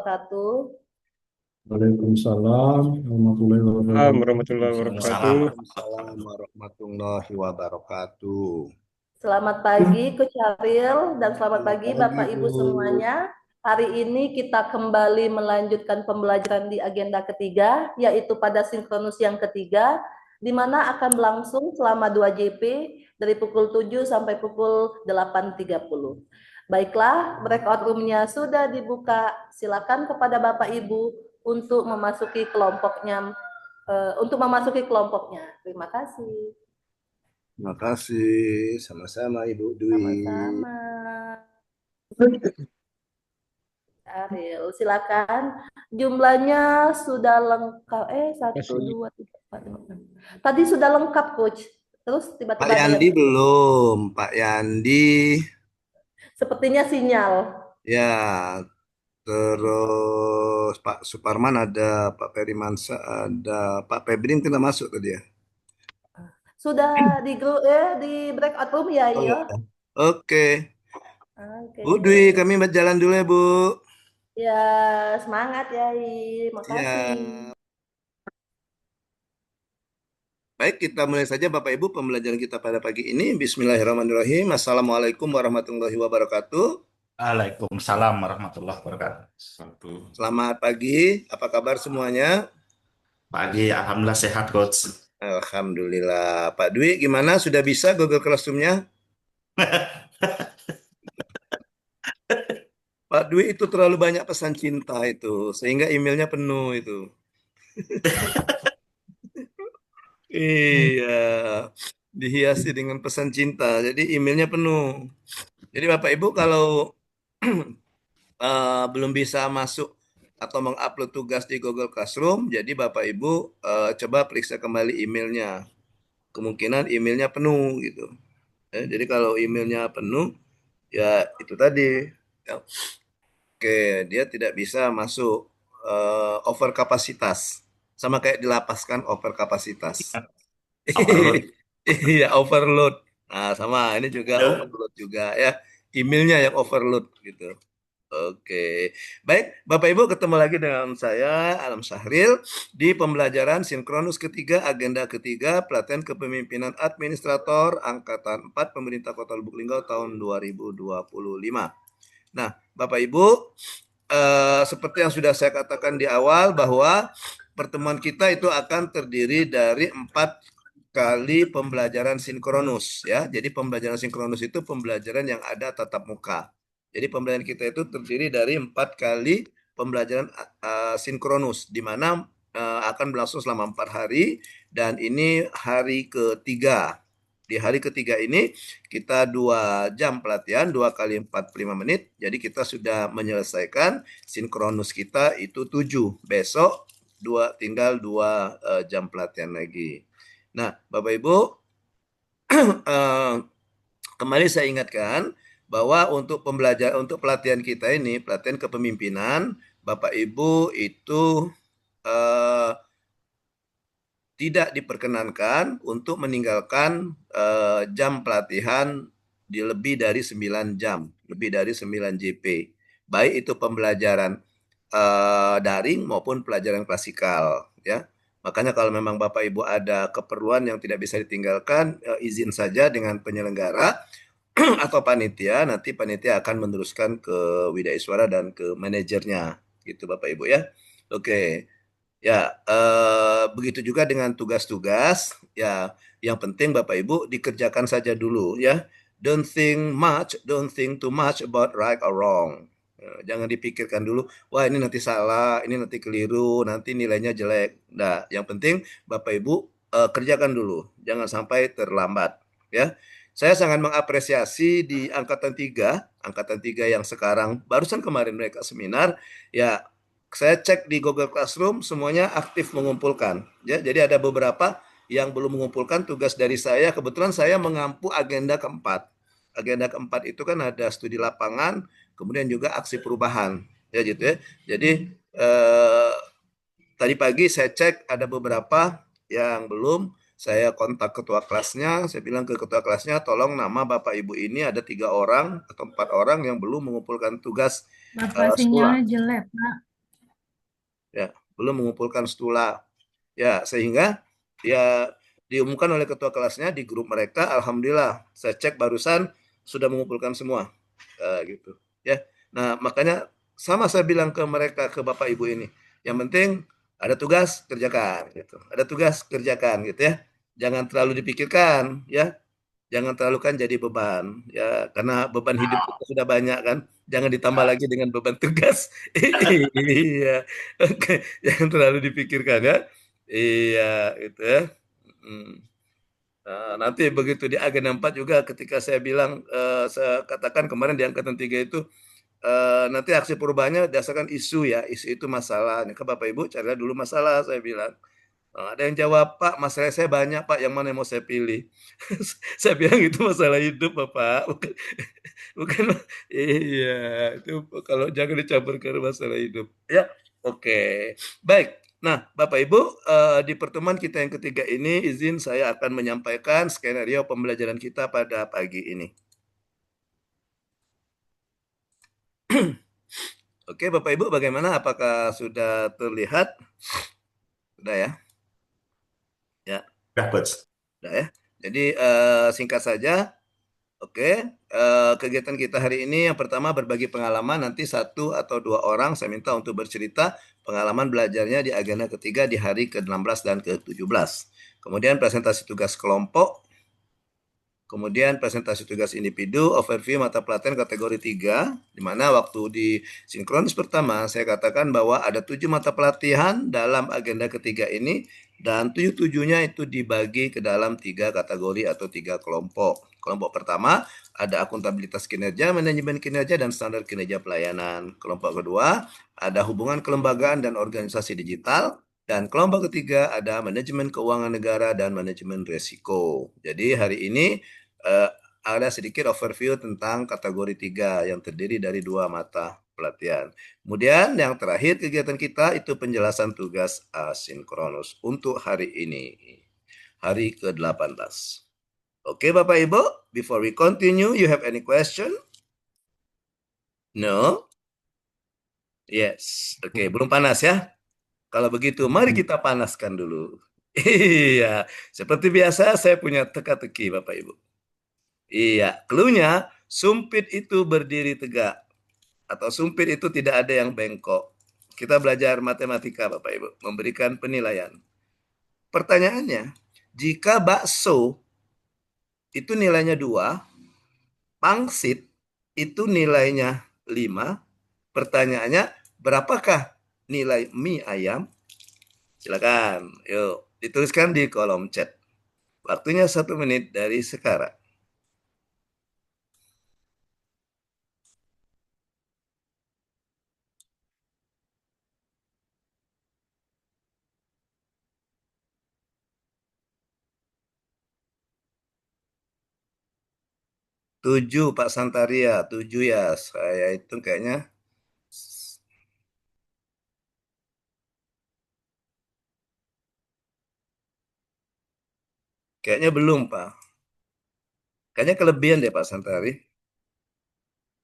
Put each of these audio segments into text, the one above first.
wabarakatuh. Waalaikumsalam warahmatullahi wabarakatuh. Warahmatullahi wabarakatuh. Waalaikumsalam warahmatullahi wabarakatuh. Selamat pagi, Coach Haril, dan selamat Selamat pagi pagi, Bapak Ibu Bu. semuanya. Hari ini kita kembali melanjutkan pembelajaran di agenda ketiga, yaitu pada sinkronus yang ketiga, di mana akan berlangsung selama 2 JP dari pukul 7 sampai pukul 8.30. Baiklah, breakout room-nya sudah dibuka. Silakan kepada Bapak Ibu untuk memasuki kelompoknya. Terima kasih. Terima kasih. Sama-sama Ibu Dwi. Sama-sama. Ariel, silakan. Jumlahnya sudah lengkap. Satu, Kasih. dua, tiga, empat, lima, enam. Tadi sudah lengkap, Coach. Terus Pak tiba-tiba ada yang Yandi belum. Pak Yandi, sepertinya sinyal. ya. Terus Pak Suparman ada, Pak Perimansa ada, Pak Febrin kena masuk tadi ya. Sudah di grup di breakout room ya, Oh iya. ya. Oke. Oke. Bu Dwi, kami berjalan dulu ya Bu. Ya, semangat ya, makasih. Ya. Baik, kita mulai saja Bapak Ibu pembelajaran kita pada pagi ini. Bismillahirrahmanirrahim. Assalamualaikum warahmatullahi wabarakatuh. Waalaikumsalam warahmatullahi wabarakatuh. Selamat pagi, apa kabar semuanya? Pagi, alhamdulillah sehat, Coach. Alhamdulillah. Pak Dwi, gimana? Sudah bisa Google Classroom-nya? Pak Dwi itu terlalu banyak pesan cinta itu, sehingga emailnya penuh itu. Iya, dihiasi dengan pesan cinta, jadi emailnya penuh. Jadi Bapak Ibu kalau belum bisa masuk atau mengupload tugas di Google Classroom, jadi Bapak Ibu coba periksa kembali emailnya. Kemungkinan emailnya penuh gitu. Jadi kalau emailnya penuh, ya itu tadi. Ya, oke, dia tidak bisa masuk over kapasitas. Sama kayak dilapaskan over kapasitas. Overload. Iya, overload. Nah, sama ini juga Aduh. overload juga ya. Emailnya yang overload gitu. Oke, baik Bapak Ibu ketemu lagi dengan saya Alam Sahril di pembelajaran sinkronus ketiga agenda ketiga pelatihan kepemimpinan administrator angkatan 4 pemerintah Kota Lubuk Linggau tahun 2025. Nah, Bapak Ibu, seperti yang sudah saya katakan di awal bahwa pertemuan kita itu akan terdiri dari 4 kali pembelajaran sinkronus ya. Jadi pembelajaran sinkronus itu pembelajaran yang ada tatap muka. Jadi pembelajaran kita itu terdiri dari 4 kali pembelajaran sinkronus, di mana akan berlangsung selama 4 hari dan ini hari ketiga. Di hari ketiga ini kita 2 jam pelatihan, 2 kali 45 menit. Jadi kita sudah menyelesaikan sinkronus kita itu 7. Besok tinggal 2 jam pelatihan lagi. Nah, Bapak Ibu, kembali saya ingatkan bahwa untuk pelatihan kita ini, pelatihan kepemimpinan, Bapak Ibu itu tidak diperkenankan untuk meninggalkan jam pelatihan di lebih dari 9 jam, lebih dari 9 JP. Baik itu pembelajaran daring maupun pelajaran klasikal ya. Makanya kalau memang Bapak Ibu ada keperluan yang tidak bisa ditinggalkan, izin saja dengan penyelenggara atau panitia, nanti panitia akan meneruskan ke Widya Iswara dan ke manajernya gitu Bapak Ibu ya. Oke. Ya, begitu juga dengan tugas-tugas. Ya, yang penting Bapak Ibu dikerjakan saja dulu ya. Don't think too much about right or wrong. Jangan dipikirkan dulu, wah ini nanti salah, ini nanti keliru, nanti nilainya jelek. Nah, yang penting Bapak Ibu kerjakan dulu, jangan sampai terlambat ya. Saya sangat mengapresiasi di angkatan 3 yang sekarang barusan kemarin mereka seminar, ya saya cek di Google Classroom semuanya aktif mengumpulkan ya. Jadi ada beberapa yang belum mengumpulkan tugas dari saya. Kebetulan saya mengampu agenda keempat. Agenda keempat itu kan ada studi lapangan, kemudian juga aksi perubahan ya gitu ya. Jadi tadi pagi saya cek ada beberapa yang belum. Saya kontak ketua kelasnya, saya bilang ke ketua kelasnya, tolong nama Bapak Ibu ini ada 3 orang atau 4 orang yang belum mengumpulkan tugas Bapak sekolah. sinyalnya jelek, Pak. ya, belum mengumpulkan stula. Ya, sehingga ya diumumkan oleh ketua kelasnya di grup mereka, alhamdulillah saya cek barusan sudah mengumpulkan semua. Gitu. Ya. Nah, makanya sama saya bilang ke mereka, ke Bapak Ibu ini, yang penting ada tugas kerjakan gitu. Ada tugas kerjakan gitu ya. Jangan terlalu dipikirkan ya. Jangan terlalu kan jadi beban ya, karena beban hidup kita sudah banyak kan. Jangan ditambah lagi dengan beban tugas. Iya. Oke, jangan terlalu dipikirkan ya. Iya, itu ya. Mm. Nah, nanti begitu di agenda 4 juga ketika saya bilang, saya katakan kemarin di angkatan 3 itu, nanti aksi perubahannya berdasarkan isu ya, isu itu masalah. Ke Bapak Ibu carilah dulu masalah, saya bilang. Ada yang jawab, Pak, masalah saya banyak, Pak, yang mana yang mau saya pilih? Saya bilang itu masalah hidup, Bapak. Bukan, bukan, iya, itu kalau jangan dicampur ke masalah hidup. Ya, oke. Baik. Nah, Bapak Ibu, di pertemuan kita yang ketiga ini, izin saya akan menyampaikan skenario pembelajaran kita pada pagi ini. Oke, Bapak Ibu, bagaimana? Apakah sudah terlihat? Sudah ya? Ya, Ya, Coach. sudah ya. Jadi singkat saja, oke, kegiatan kita hari ini yang pertama berbagi pengalaman, nanti satu atau dua orang saya minta untuk bercerita pengalaman belajarnya di agenda ketiga di hari ke-16 dan ke-17. Kemudian presentasi tugas kelompok, kemudian presentasi tugas individu, overview mata pelatihan kategori 3, di mana waktu di sinkronis pertama saya katakan bahwa ada 7 mata pelatihan dalam agenda ketiga ini, dan 7-7-nya itu dibagi ke dalam 3 kategori atau 3 kelompok. Kelompok pertama ada akuntabilitas kinerja, manajemen kinerja, dan standar kinerja pelayanan. Kelompok kedua ada hubungan kelembagaan dan organisasi digital. Dan kelompok ketiga ada manajemen keuangan negara dan manajemen risiko. Jadi hari ini ada sedikit overview tentang kategori 3 yang terdiri dari 2 mata pelatihan. Kemudian yang terakhir kegiatan kita itu penjelasan tugas asinkronus untuk hari ini. Hari ke-18. Oke Bapak Ibu, before we continue, you have any question? No? Yes. Oke, belum panas ya? Kalau begitu, mari kita panaskan dulu. Iya, seperti biasa saya punya teka-teki Bapak Ibu. Iya, clue-nya sumpit itu berdiri tegak atau sumpit itu tidak ada yang bengkok. Kita belajar matematika Bapak Ibu, memberikan penilaian. Pertanyaannya, jika bakso itu nilainya 2, pangsit itu nilainya 5, pertanyaannya berapakah nilai mie ayam? Silakan, yuk dituliskan di kolom chat. Waktunya 1 menit dari sekarang. Tujuh Pak Santaria, 7 ya. Saya hitung kayaknya. Kayaknya belum Pak. Kayaknya kelebihan deh Pak Santari.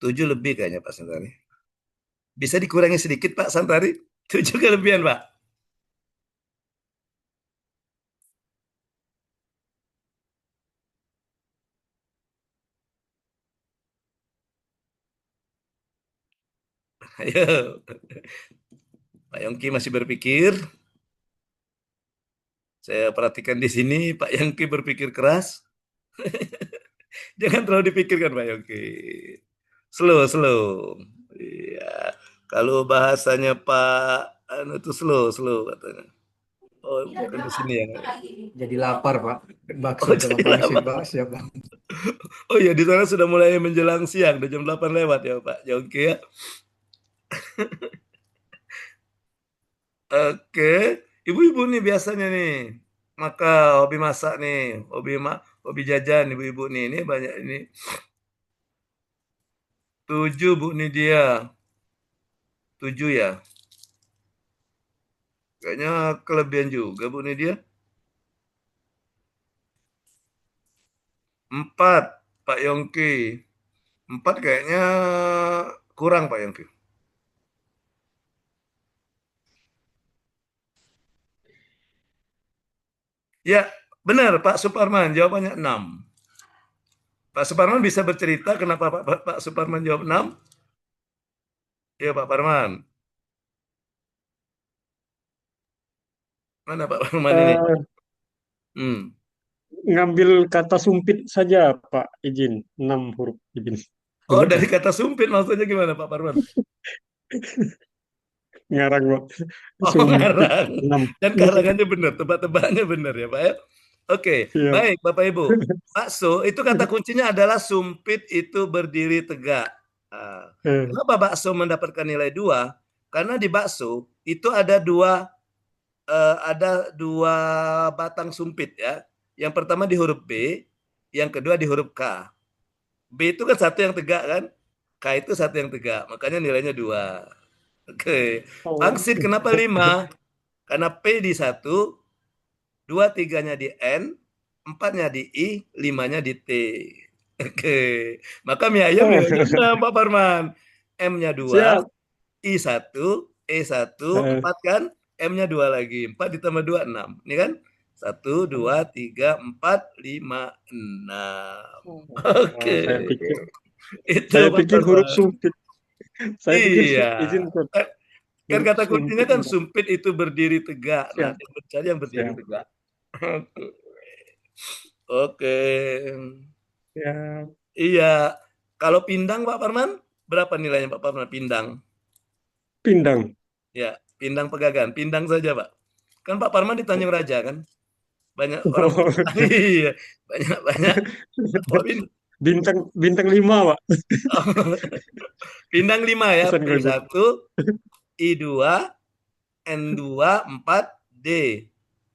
7 lebih kayaknya Pak Santari. Bisa dikurangi sedikit Pak Santari? 7 kelebihan Pak. Ayo. Pak Yongki masih berpikir. Saya perhatikan di sini Pak Yongki berpikir keras. Jangan terlalu dipikirkan Pak Yongki. Slow, slow. Iya. Kalau bahasanya Pak anu itu slow, slow katanya. Oh, bukan di sini ya. Jadi lapar, Pak. Bakso Oh, sama jadi pangsit, lama. Pak. Siap, Pak. Oh iya, di sana sudah mulai menjelang siang, udah jam 8 lewat ya Pak Yongki ya. Oke, ibu-ibu nih biasanya nih, maka hobi masak nih, hobi jajan ibu-ibu nih, ini banyak ini. 7 Bu nih dia, 7 ya. Kayaknya kelebihan juga Bu nih dia. 4 Pak Yongki. 4 kayaknya kurang Pak Yongki. Ya, benar Pak Suparman, jawabannya 6. Pak Suparman bisa bercerita kenapa Pak Suparman jawab 6? Ya Pak Parman. Mana Pak Parman ini? Eh, Hmm. Ngambil kata sumpit saja, Pak, izin. 6 huruf izin. Oh, Benar dari nggak? kata sumpit maksudnya gimana Pak Parman? Ngarang, Pak. Oh, Sumpit ngarang. 6. Dan karangannya benar, tebak-tebakannya benar ya Pak ya. Oke, Iya. baik Bapak Ibu. Bakso itu kata kuncinya adalah sumpit itu berdiri tegak. Ah, Eh, kenapa bakso mendapatkan nilai 2? Karena di bakso itu ada dua batang sumpit ya. Yang pertama di huruf B, yang kedua di huruf K. B itu kan satu yang tegak kan, K itu satu yang tegak, makanya nilainya 2. Oke, oh, pangsit kenapa 5? Karena P di satu, 2 tiganya di N, 4-nya di I, 5-nya di T. Oke, maka mie ayam oh, nilainya 6 Pak Parman. M-nya 2, siap. I satu, E satu, Eh, 4 kan? M-nya 2 lagi. 4 ditambah 2, 6. Ini kan? 1, 2, 3, 4, 5, 6. oh, Oke. Itu saya Pak pikir huruf Parman. sumpit. Saya pikir Iya. izin Kak, Kan kan huruf kata kuncinya sumpit. kan sumpit itu berdiri tegak. Nah, Siap, yang mencari yang berdiri siap. tegak. Oke. Ya, Iya. Kalau pindang Pak Parman, berapa nilainya Pak Parman? Pindang. pindang. Ya, pindang pegagan. Pindang saja Pak. Kan Pak Parman di Tanjung Raja kan? Banyak orang iya, banyak-banyak oh, Bintang bintang 5, Pak. pindang 5 ya, Pesan P Gojek. 1, I 2, N 2, 4, D.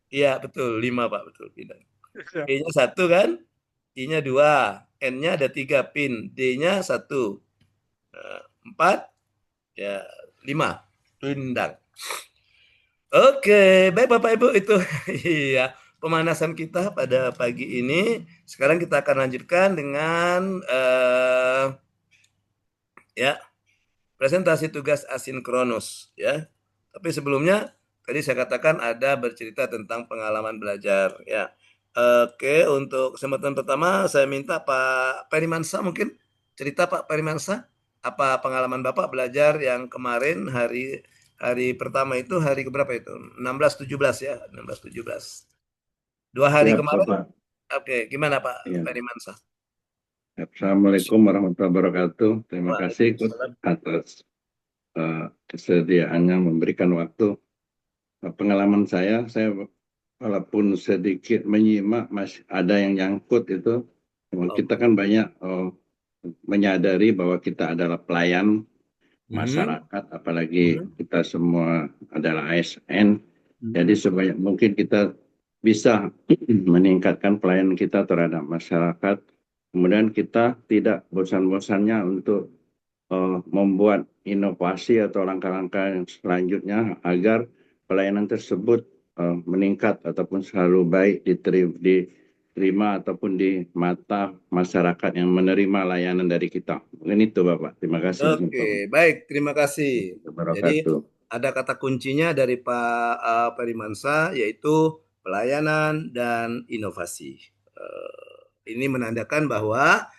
Iya, betul, 5 Pak, betul pindang. Siap. P-nya 1 kan, I-nya 2, N-nya ada 3 pin, D-nya 1. 4, ya 5 pindang. Oke, baik Bapak Ibu itu iya pemanasan kita pada pagi ini. Sekarang kita akan lanjutkan dengan ya presentasi tugas asinkronus ya. Tapi sebelumnya tadi saya katakan ada bercerita tentang pengalaman belajar ya. Oke, untuk kesempatan pertama saya minta Pak Perimansa mungkin cerita Pak Perimansa apa pengalaman Bapak belajar yang kemarin hari hari pertama itu hari keberapa itu? 16 17 ya, 16 17. 2 hari Siap, kemarin. Bapak. Oke, gimana Pak Ya. Perimansa? Assalamualaikum warahmatullahi wabarakatuh. Terima kasih Kut, Waalaikumsalam. atas kesediaannya memberikan waktu. Pengalaman saya walaupun sedikit menyimak, masih ada yang nyangkut itu. Kita kan banyak menyadari bahwa kita adalah pelayan masyarakat, apalagi kita semua adalah ASN. Jadi sebanyak mungkin kita bisa meningkatkan pelayanan kita terhadap masyarakat. Kemudian kita tidak bosan-bosannya untuk membuat inovasi atau langkah-langkah yang selanjutnya agar pelayanan tersebut meningkat ataupun selalu baik diterima ataupun di mata masyarakat yang menerima layanan dari kita. Mungkin itu Bapak. Terima kasih. Oke, baik, terima kasih. Jadi Wabarakatuh. ada kata kuncinya dari Pak Perimansa yaitu pelayanan dan inovasi. Ini menandakan bahwa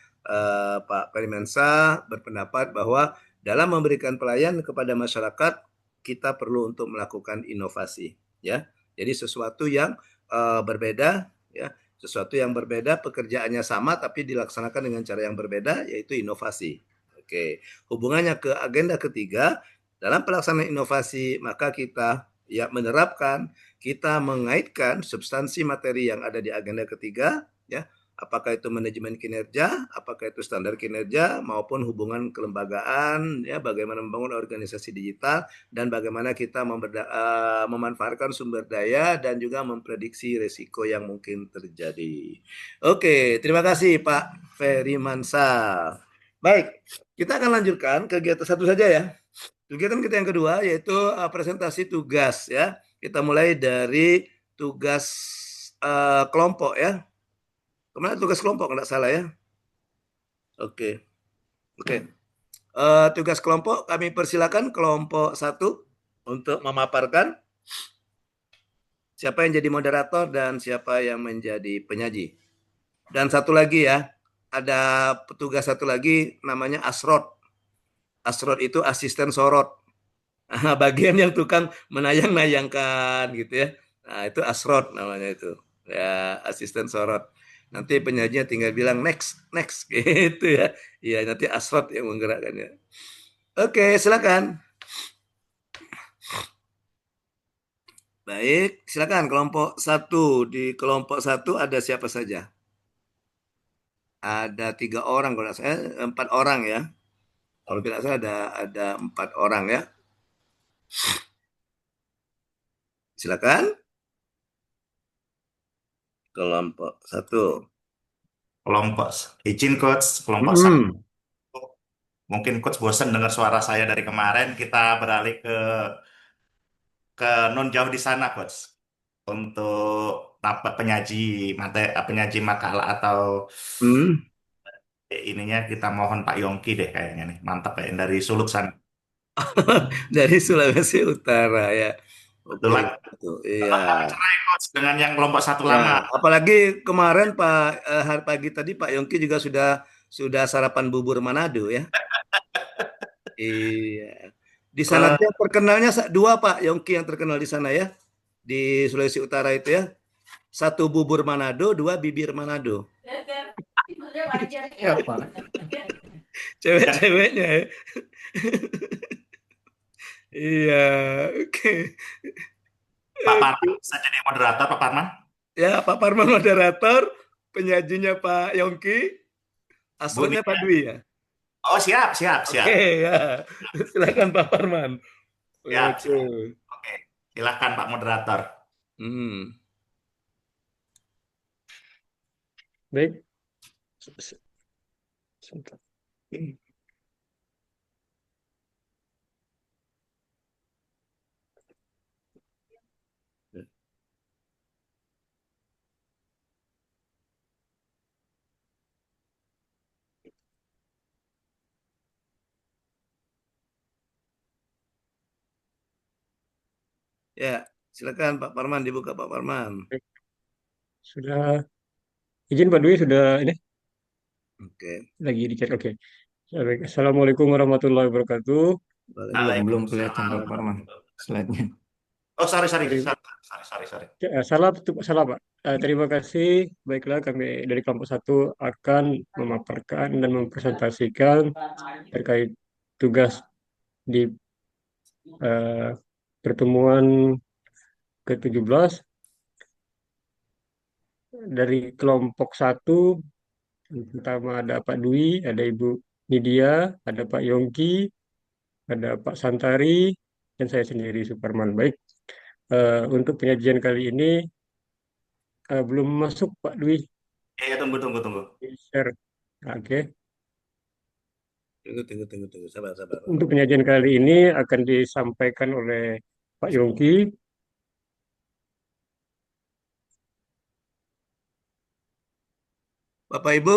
Pak Perimansa berpendapat bahwa dalam memberikan pelayanan kepada masyarakat kita perlu untuk melakukan inovasi, ya. Jadi sesuatu yang berbeda, ya, sesuatu yang berbeda pekerjaannya sama tapi dilaksanakan dengan cara yang berbeda yaitu inovasi. Oke, hubungannya ke agenda ketiga dalam pelaksanaan inovasi maka kita ya menerapkan, kita mengaitkan substansi materi yang ada di agenda ketiga, ya, apakah itu manajemen kinerja, apakah itu standar kinerja maupun hubungan kelembagaan, ya, bagaimana membangun organisasi digital dan bagaimana kita memanfaatkan sumber daya dan juga memprediksi risiko yang mungkin terjadi. Oke, terima kasih Pak Ferry Mansa. Baik, kita akan lanjutkan kegiatan satu saja ya. Kegiatan kita yang kedua yaitu presentasi tugas ya. Kita mulai dari tugas kelompok ya. Kemana tugas kelompok enggak salah ya? Oke. Oke. Tugas kelompok kami persilakan kelompok 1 untuk memaparkan. Siapa yang jadi moderator dan siapa yang menjadi penyaji. Dan satu lagi ya, ada petugas satu lagi namanya Asrod. Asrod itu asisten sorot. Bagian yang tukang menayang-nayangkan gitu ya. Nah, itu Asrod namanya itu. Ya, asisten sorot. Nanti penyajinya tinggal bilang next, next gitu ya. Iya, nanti Asrod yang menggerakkannya. Oke, silakan. Baik, silakan kelompok satu. Di kelompok satu ada siapa saja? Ada 3 orang kalau tidak salah, 4 orang ya. Kalau tidak salah ada 4 orang ya. Silakan. Kelompok satu. Kelompok izin coach, kelompok satu. Hmm. Mungkin coach bosan dengar suara saya dari kemarin. Kita beralih ke non jauh di sana coach untuk dapat penyaji makalah atau Hmm. ininya kita mohon Pak Yongki deh kayaknya nih. Mantap kayak dari Sulut sana. Dari Sulawesi Utara ya. Oke, Kebetulan itu. tetangga Iya. cerai coach dengan yang kelompok satu Ya, lama. apalagi kemarin hari pagi tadi Pak Yongki juga sudah sarapan bubur Manado ya. Iya. Di sana Ke dia terkenalnya 2 Pak Yongki yang terkenal di sana ya. Di Sulawesi Utara itu ya. 1 bubur Manado, 2 bibir Manado. Ya, Pak. Cewek-ceweknya ya. Iya, oke. Pak Parman bisa jadi moderator Pak Parman. Ya, Pak Parman moderator, penyajinya Pak Yongki, Bu asrotnya Pak Nidia. Dwi ya. Oh siap siap siap. Oke ya, silakan Pak Parman. Siap, Oke. siap. Oke, silakan Pak moderator. Hmm. Baik. Sebentar. Ya, silakan Pak Parman, dibuka Pak Parman. Sudah izin Pak Dwi sudah ini Oke. lagi di chat. Oke. Baik. Assalamualaikum warahmatullahi wabarakatuh. Belum kelihatan Pak Waalaikumsalam. Parman slide-nya. Oh sorry sorry Terima, sorry. salah salah Pak. Terima kasih. Baiklah kami dari kelompok satu akan memaparkan dan mempresentasikan terkait tugas di eh, pertemuan ke-17 dari kelompok satu. Pertama ada Pak Dwi, ada Ibu Nidia, ada Pak Yongki, ada Pak Santari, dan saya sendiri Suparman. Baik, untuk penyajian kali ini belum masuk Pak Dwi Iya tunggu. di share. Oke. Tunggu. Sabar. Untuk penyajian kali ini akan disampaikan oleh Pak Yongki. Bapak Ibu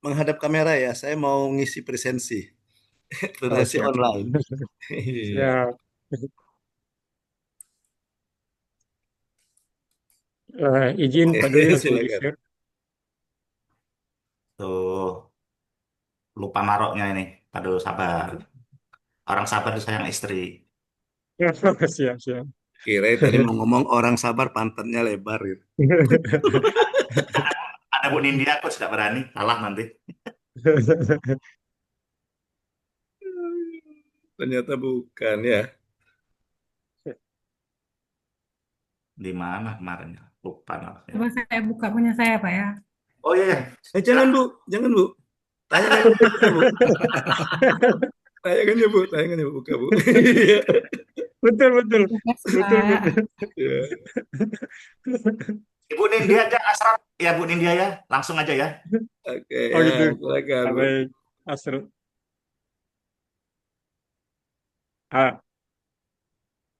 menghadap kamera ya. Saya mau ngisi presensi. Oh, Presensi siap. online. Iya. Siap. Izin Pak Dwi langsung di Silakan. share. Tuh lupa maroknya ini. Aduh sabar. Orang sabar itu sayang istri. Siap. Kira tadi mau ngomong orang sabar pantatnya lebar gitu. Ada Bu Nindya aku tidak berani kalah nanti. Ternyata bukan ya. Di mana kemarin ya? Lupa namanya. Coba saya buka punya saya, Pak ya. Oh iya. Jangan Bu. Tayangannya buka Bu. Tayangannya buka Bu. Betul. Yes, Betul. Pak. Iya. Ibu Nindya aja asrama. Ya Bu Nindya ya. Langsung aja ya. Oke, Oh ya, gitu. silakan Bu. Baik, Asro.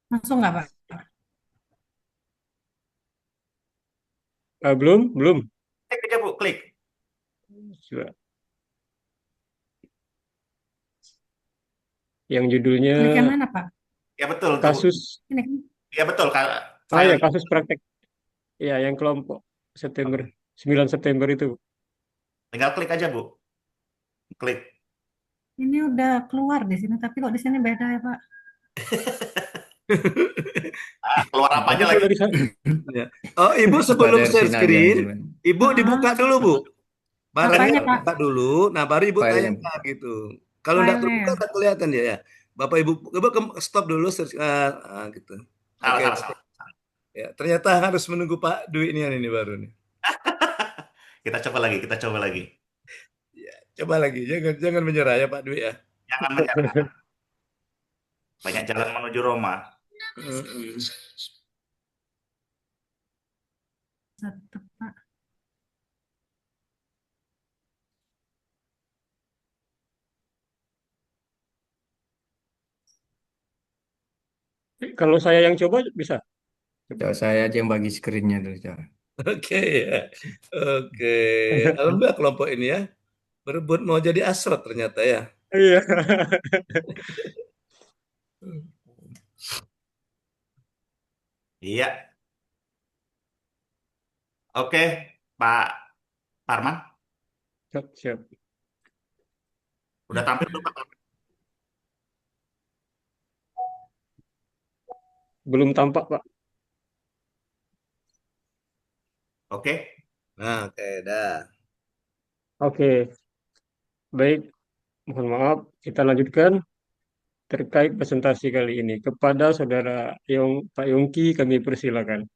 Langsung nggak, Pak? Belum. Klik aja Bu, klik. Sudah. Yang judulnya Klik yang mana, Pak? Ya betul tuh. kasus. Ini kan. Ya betul Kak. Ya, File kasus praktek Ya, yang kelompok September, 9 September itu. Tinggal klik aja, Bu. Klik. Ini udah keluar di sini, tapi kok di sini beda ya, Pak? Keluar Tadi apanya kok lagi? dari sana. Ya. Oh, Ibu Pak sebelum share Dersin aja screen, duluan. Ibu dibuka dulu, Bu. Barangnya Apanya, Pak? dibuka dulu, nah baru Ibu Filenya. tayangkan gitu. Kalau enggak Filenya terbuka ya? enggak kelihatan dia ya. Bapak Ibu, stop dulu gitu. Salah, Oke, salah, salah. ya. Ternyata harus menunggu Pak Dwi ini baru nih. Kita coba lagi, kita coba lagi. Ya, coba lagi, jangan menyerah ya Pak Dwi ya. Jangan menyerah. Banyak jalan menuju Roma. Tetep, Pak. Kalau saya yang coba bisa. Coba saya aja yang bagi screen-nya dulu. Coba. Oke ya. Oke. Alhamdulillah kelompok ini ya berebut mau jadi asrat ternyata ya. Iya. Iya. Oke, Pak Parman. Siap, siap. Udah tampil belum, Pak? Belum tampak, Pak. Oke. Nah, oke, dah. Oke, baik. Mohon maaf, kita lanjutkan terkait presentasi kali ini. Kepada Saudara Pak Yongki, kami persilakan.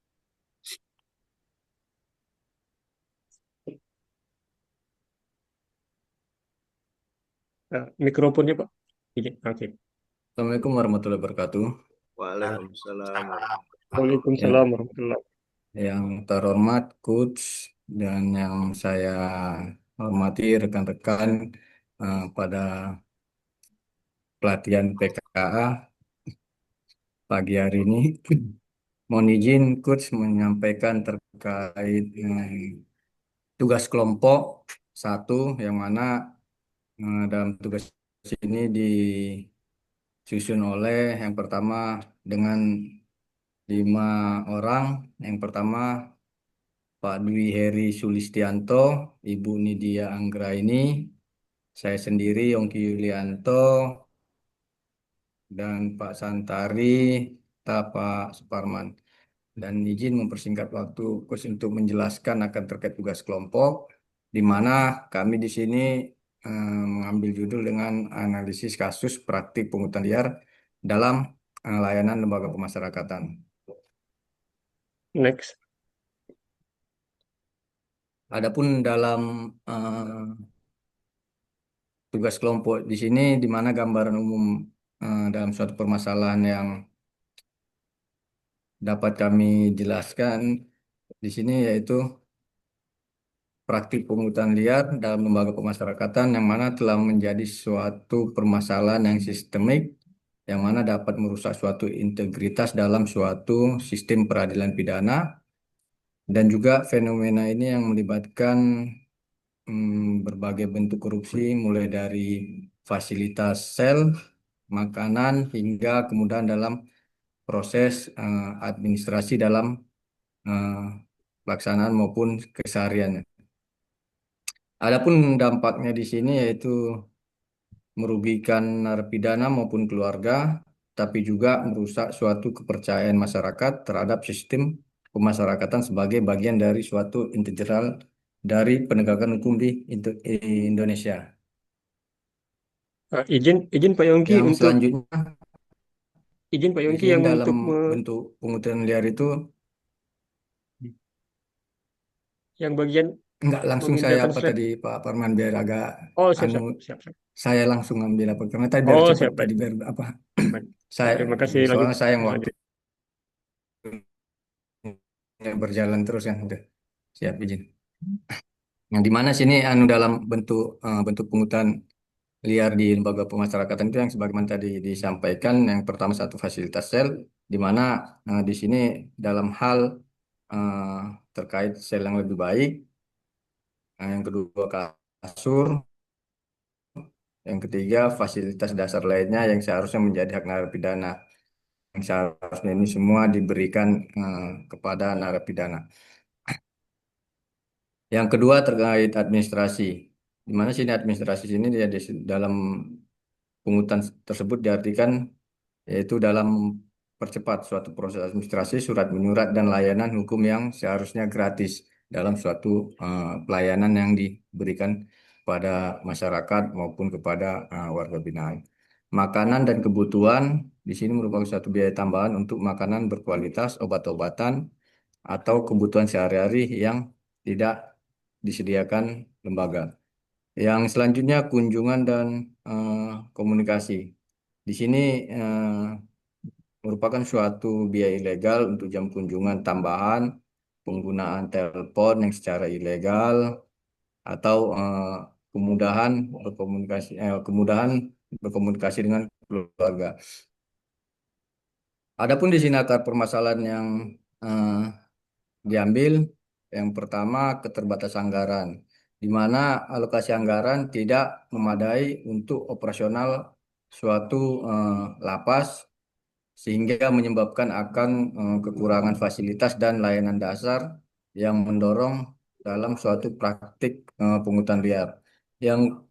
Mikrofonnya, Pak. Iya, oke. Assalamualaikum warahmatullahi wabarakatuh. Waalaikumsalam. Ya, Waalaikumsalam warahmatullahi yang terhormat coach dan yang saya hormati rekan-rekan pada pelatihan PKA pagi hari ini. Mohon izin coach menyampaikan terkait tugas kelompok satu yang mana dalam tugas ini disusun oleh yang pertama dengan 5 orang. Yang pertama Pak Dwi Heri Sulistianto, Ibu Nidia Anggraini, saya sendiri Yongki Yulianto, dan Pak Santari, Pak Suparman. Dan izin mempersingkat waktu coach untuk menjelaskan akan terkait tugas kelompok, di mana kami di sini mengambil judul dengan analisis kasus praktik pungutan liar dalam layanan lembaga pemasyarakatan. Next. Adapun dalam tugas kelompok di sini, di mana gambaran umum dalam suatu permasalahan yang dapat kami jelaskan di sini yaitu praktik pungutan liar dalam lembaga pemasyarakatan yang mana telah menjadi suatu permasalahan yang sistemik yang mana dapat merusak suatu integritas dalam suatu sistem peradilan pidana, dan juga fenomena ini yang melibatkan berbagai bentuk korupsi mulai dari fasilitas sel, makanan, hingga kemudahan dalam proses administrasi dalam pelaksanaan maupun kesehariannya. Adapun dampaknya di sini yaitu merugikan narapidana maupun keluarga, tapi juga merusak suatu kepercayaan masyarakat terhadap sistem pemasyarakatan sebagai bagian dari suatu integral dari penegakan hukum di Indonesia. Izin Pak Yongki Yang untuk selanjutnya, izin Pak di Yongki sini yang dalam untuk bentuk pungutan liar itu yang bagian enggak langsung saya memindahkan apa slide. tadi Pak Parman biar agak Oh, siap, anu siap, siap. saya langsung ambil apa karena tadi biar Oh, cepat siap, baik. tadi biar apa Baik. saya Terima kasih. Lanjut. soalnya saya yang waktu Lanjut. berjalan terus kan udah siap izin. Yang di mana sini anu dalam bentuk pungutan liar di lembaga pemasyarakatan itu yang sebagaimana tadi disampaikan, yang pertama satu fasilitas sel di mana di sini dalam hal eh, terkait sel yang lebih baik, yang kedua kasur, yang ketiga fasilitas dasar lainnya yang seharusnya menjadi hak narapidana, yang seharusnya ini semua diberikan kepada narapidana. Yang kedua terkait administrasi. Di mana sini administrasi sini dia dalam pungutan tersebut diartikan yaitu dalam percepat suatu proses administrasi, surat menyurat dan layanan hukum yang seharusnya gratis dalam suatu pelayanan yang diberikan pada masyarakat maupun kepada warga binaan. Makanan dan kebutuhan di sini merupakan suatu biaya tambahan untuk makanan berkualitas, obat-obatan, atau kebutuhan sehari-hari yang tidak disediakan lembaga. Yang selanjutnya kunjungan dan eh, komunikasi. Di sini merupakan suatu biaya ilegal untuk jam kunjungan tambahan, penggunaan telepon yang secara ilegal, atau kemudahan berkomunikasi dengan keluarga. Adapun di sini akar permasalahan yang eh, diambil, yang pertama keterbatasan anggaran, di mana alokasi anggaran tidak memadai untuk operasional suatu lapas sehingga menyebabkan akan kekurangan fasilitas dan layanan dasar yang mendorong dalam suatu praktik pungutan liar. Yang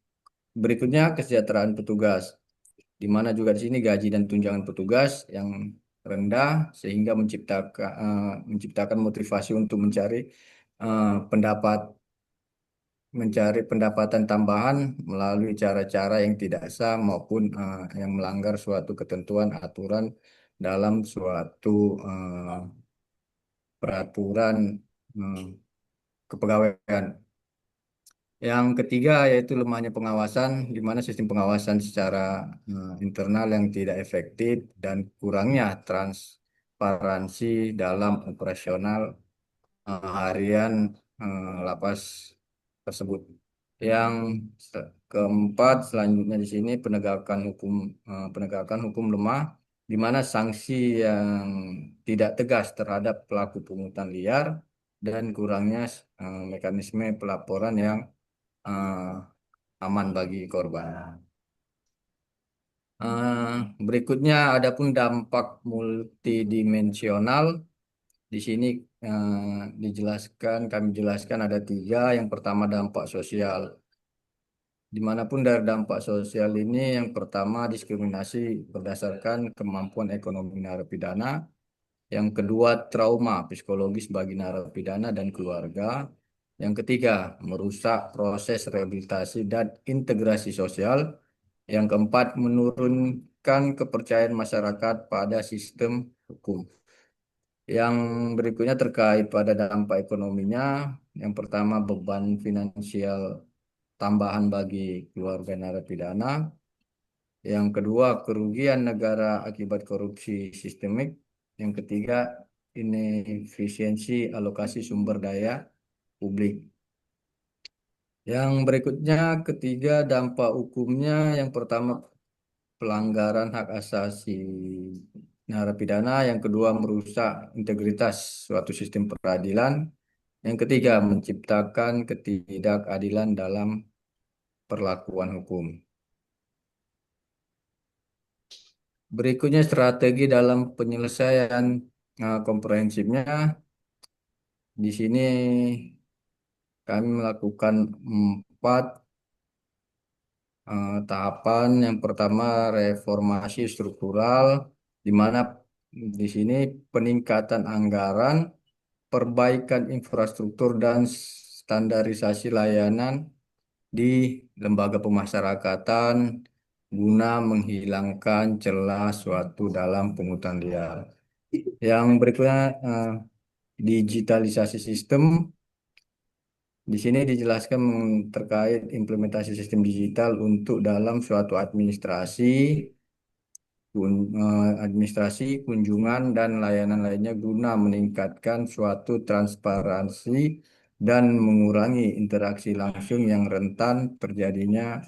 berikutnya kesejahteraan petugas, di mana juga di sini gaji dan tunjangan petugas yang rendah sehingga menciptakan motivasi untuk pendapat mencari pendapatan tambahan melalui cara-cara yang tidak sah maupun yang melanggar suatu ketentuan aturan dalam suatu eh, peraturan eh, kepegawaian. Yang ketiga yaitu lemahnya pengawasan, di mana sistem pengawasan secara internal yang tidak efektif dan kurangnya transparansi dalam operasional harian lapas tersebut. Yang keempat selanjutnya di sini penegakan hukum lemah, di mana sanksi yang tidak tegas terhadap pelaku pungutan liar dan kurangnya mekanisme pelaporan yang eh, aman bagi korban. Eh, Berikutnya adapun dampak multidimensional. Di sini kami jelaskan ada tiga. Yang pertama dampak sosial. Dimanapun dari dampak sosial ini, yang pertama diskriminasi berdasarkan kemampuan ekonomi narapidana. Yang kedua trauma psikologis bagi narapidana dan keluarga. Yang ketiga merusak proses rehabilitasi dan integrasi sosial. Yang keempat menurunkan kepercayaan masyarakat pada sistem hukum. Yang berikutnya terkait pada dampak ekonominya, yang pertama beban finansial tambahan bagi keluarga narapidana, yang kedua kerugian negara akibat korupsi sistemik, yang ketiga inefisiensi alokasi sumber daya publik. Yang berikutnya ketiga dampak hukumnya, yang pertama pelanggaran hak asasi narapidana, yang kedua merusak integritas suatu sistem peradilan, yang ketiga menciptakan ketidakadilan dalam perlakuan hukum. Berikutnya strategi dalam penyelesaian komprehensifnya. Di sini kami melakukan 4 tahapan. Yang pertama reformasi struktural, di mana di sini peningkatan anggaran, perbaikan infrastruktur dan standarisasi layanan di lembaga pemasyarakatan guna menghilangkan celah suatu dalam pungutan liar. Yang berikutnya digitalisasi sistem. Di sini dijelaskan terkait implementasi sistem digital untuk dalam suatu administrasi, kunjungan, dan layanan lainnya guna meningkatkan suatu transparansi dan mengurangi interaksi langsung yang rentan terjadinya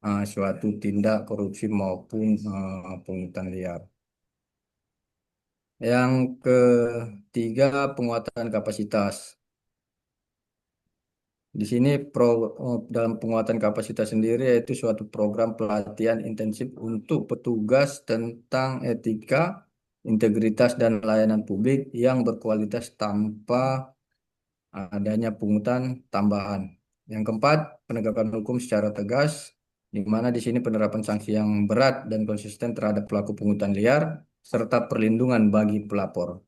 suatu tindak korupsi maupun pungutan liar. Yang ketiga, penguatan kapasitas. Di sini dalam penguatan kapasitas sendiri yaitu suatu program pelatihan intensif untuk petugas tentang etika, integritas, dan layanan publik yang berkualitas tanpa adanya pungutan tambahan. Yang keempat, penegakan hukum secara tegas, di mana di sini penerapan sanksi yang berat dan konsisten terhadap pelaku pungutan liar, serta perlindungan bagi pelapor.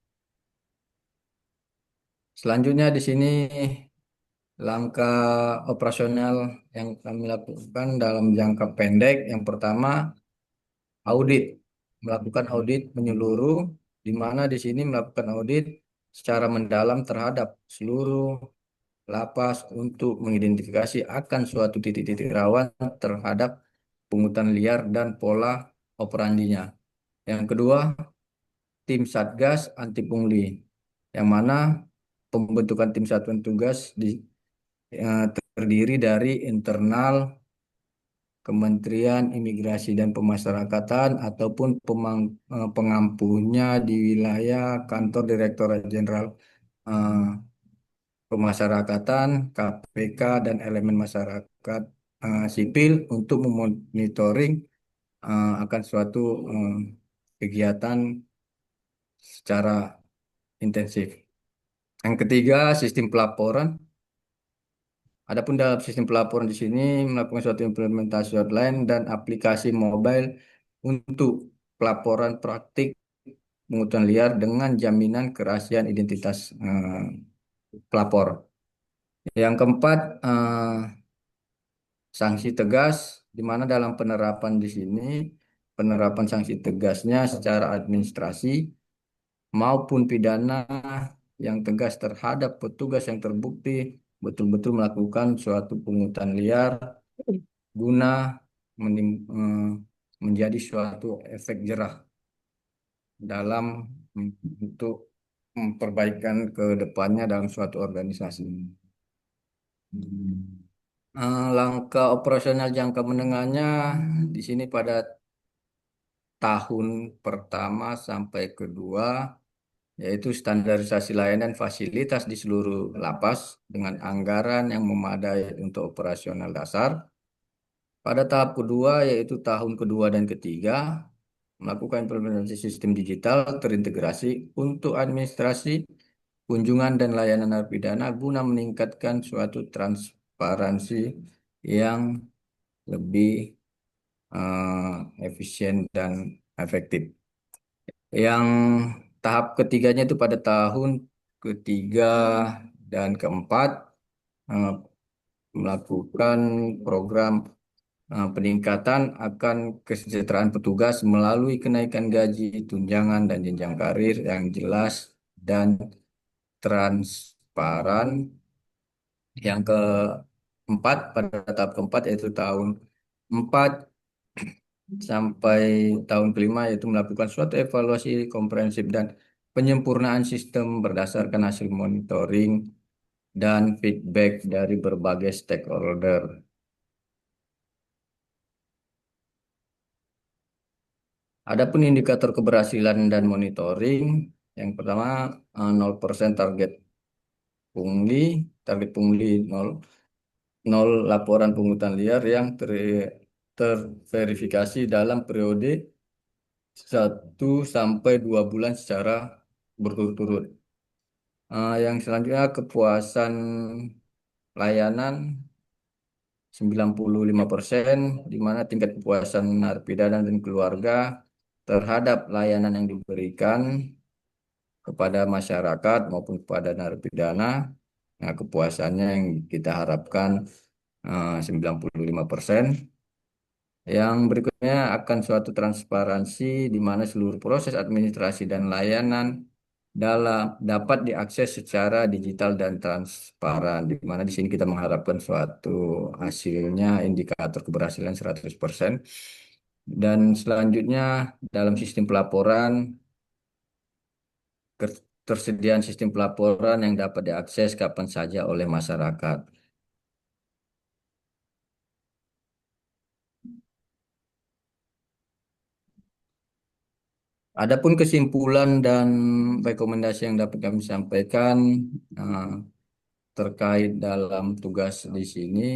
Selanjutnya di sini langkah operasional yang kami lakukan dalam jangka pendek. Yang pertama, audit. Melakukan audit menyeluruh, di mana di sini melakukan audit secara mendalam terhadap seluruh lapas untuk mengidentifikasi akan suatu titik-titik rawan terhadap pungutan liar dan pola operandinya. Yang kedua, tim Satgas anti pungli, yang mana pembentukan tim satuan tugas terdiri dari internal Kementerian Imigrasi dan Pemasyarakatan ataupun pengampunya di wilayah kantor Direktorat Jenderal eh, Pemasyarakatan, KPK, dan elemen masyarakat sipil untuk memonitoring akan suatu kegiatan secara intensif. Yang ketiga, sistem pelaporan. Adapun dalam sistem pelaporan di sini melakukan suatu implementasi hotline dan aplikasi mobile untuk pelaporan praktik pungutan liar dengan jaminan kerahasiaan identitas pelapor. Yang keempat, sanksi tegas, di mana dalam penerapan di sini, penerapan sanksi tegasnya secara administrasi maupun pidana yang tegas terhadap petugas yang terbukti betul-betul melakukan suatu pungutan liar guna menjadi suatu efek jerah dalam untuk perbaikan ke depannya dalam suatu organisasi. Langkah operasional jangka menengahnya di sini pada tahun pertama sampai kedua, yaitu standarisasi layanan fasilitas di seluruh lapas dengan anggaran yang memadai untuk operasional dasar. Pada tahap kedua, yaitu tahun kedua dan ketiga, melakukan implementasi sistem digital terintegrasi untuk administrasi, kunjungan, dan layanan narapidana guna meningkatkan suatu transparansi yang lebih efisien dan efektif. Yang tahap ketiganya itu pada tahun ketiga dan keempat eh, melakukan program peningkatan akan kesejahteraan petugas melalui kenaikan gaji, tunjangan, dan jenjang karir yang jelas dan transparan. Yang keempat, pada tahap keempat yaitu tahun 4 sampai tahun kelima, yaitu melakukan suatu evaluasi komprehensif dan penyempurnaan sistem berdasarkan hasil monitoring dan feedback dari berbagai stakeholder. Adapun indikator keberhasilan dan monitoring, yang pertama 0% pungli, target pungli 0, 0 laporan pungutan liar yang terverifikasi dalam periode 1 sampai 2 bulan secara berturut-turut. Yang selanjutnya kepuasan layanan 95%, di mana tingkat kepuasan narapidana dan keluarga terhadap layanan yang diberikan kepada masyarakat maupun kepada narapidana. Nah, kepuasannya yang kita harapkan 95%. Yang berikutnya akan suatu transparansi di mana seluruh proses administrasi dan layanan dapat diakses secara digital dan transparan. Di mana di sini kita mengharapkan suatu hasilnya indikator keberhasilan 100%. Dan selanjutnya dalam sistem pelaporan, ketersediaan sistem pelaporan yang dapat diakses kapan saja oleh masyarakat. Adapun kesimpulan dan rekomendasi yang dapat kami sampaikan eh, terkait dalam tugas di sini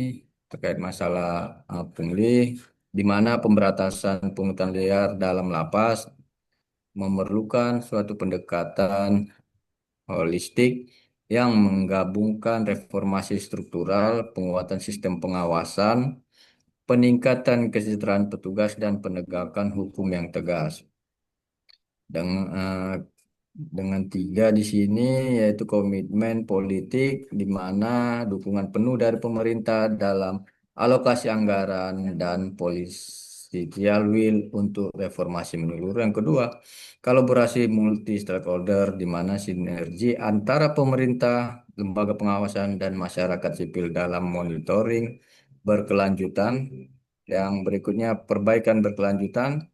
terkait masalah pungli, di mana pemberantasan pungutan liar dalam lapas memerlukan suatu pendekatan holistik yang menggabungkan reformasi struktural, penguatan sistem pengawasan, peningkatan kesejahteraan petugas, dan penegakan hukum yang tegas. Dengan tiga di sini yaitu komitmen politik di mana dukungan penuh dari pemerintah dalam alokasi anggaran dan political will untuk reformasi menyeluruh. Yang kedua, kolaborasi multi stakeholder di mana sinergi antara pemerintah, lembaga pengawasan dan masyarakat sipil dalam monitoring berkelanjutan. Yang berikutnya, perbaikan berkelanjutan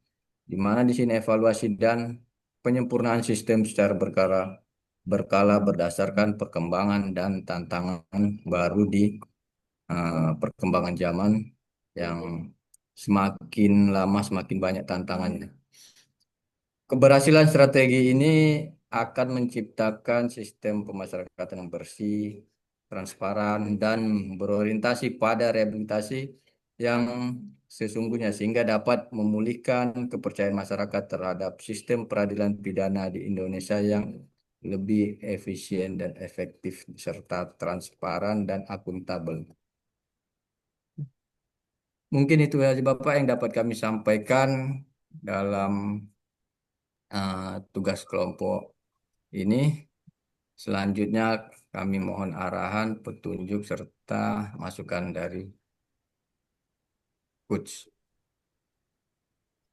di mana di sini evaluasi dan penyempurnaan sistem secara berkala berdasarkan perkembangan dan tantangan baru di perkembangan zaman yang semakin lama semakin banyak tantangannya. Keberhasilan strategi ini akan menciptakan sistem pemasyarakatan yang bersih, transparan, dan berorientasi pada rehabilitasi yang sesungguhnya sehingga dapat memulihkan kepercayaan masyarakat terhadap sistem peradilan pidana di Indonesia yang lebih efisien dan efektif serta transparan dan akuntabel. Mungkin itu aja Bapak yang dapat kami sampaikan dalam tugas kelompok ini. Selanjutnya kami mohon arahan, petunjuk, serta masukan dari Coach.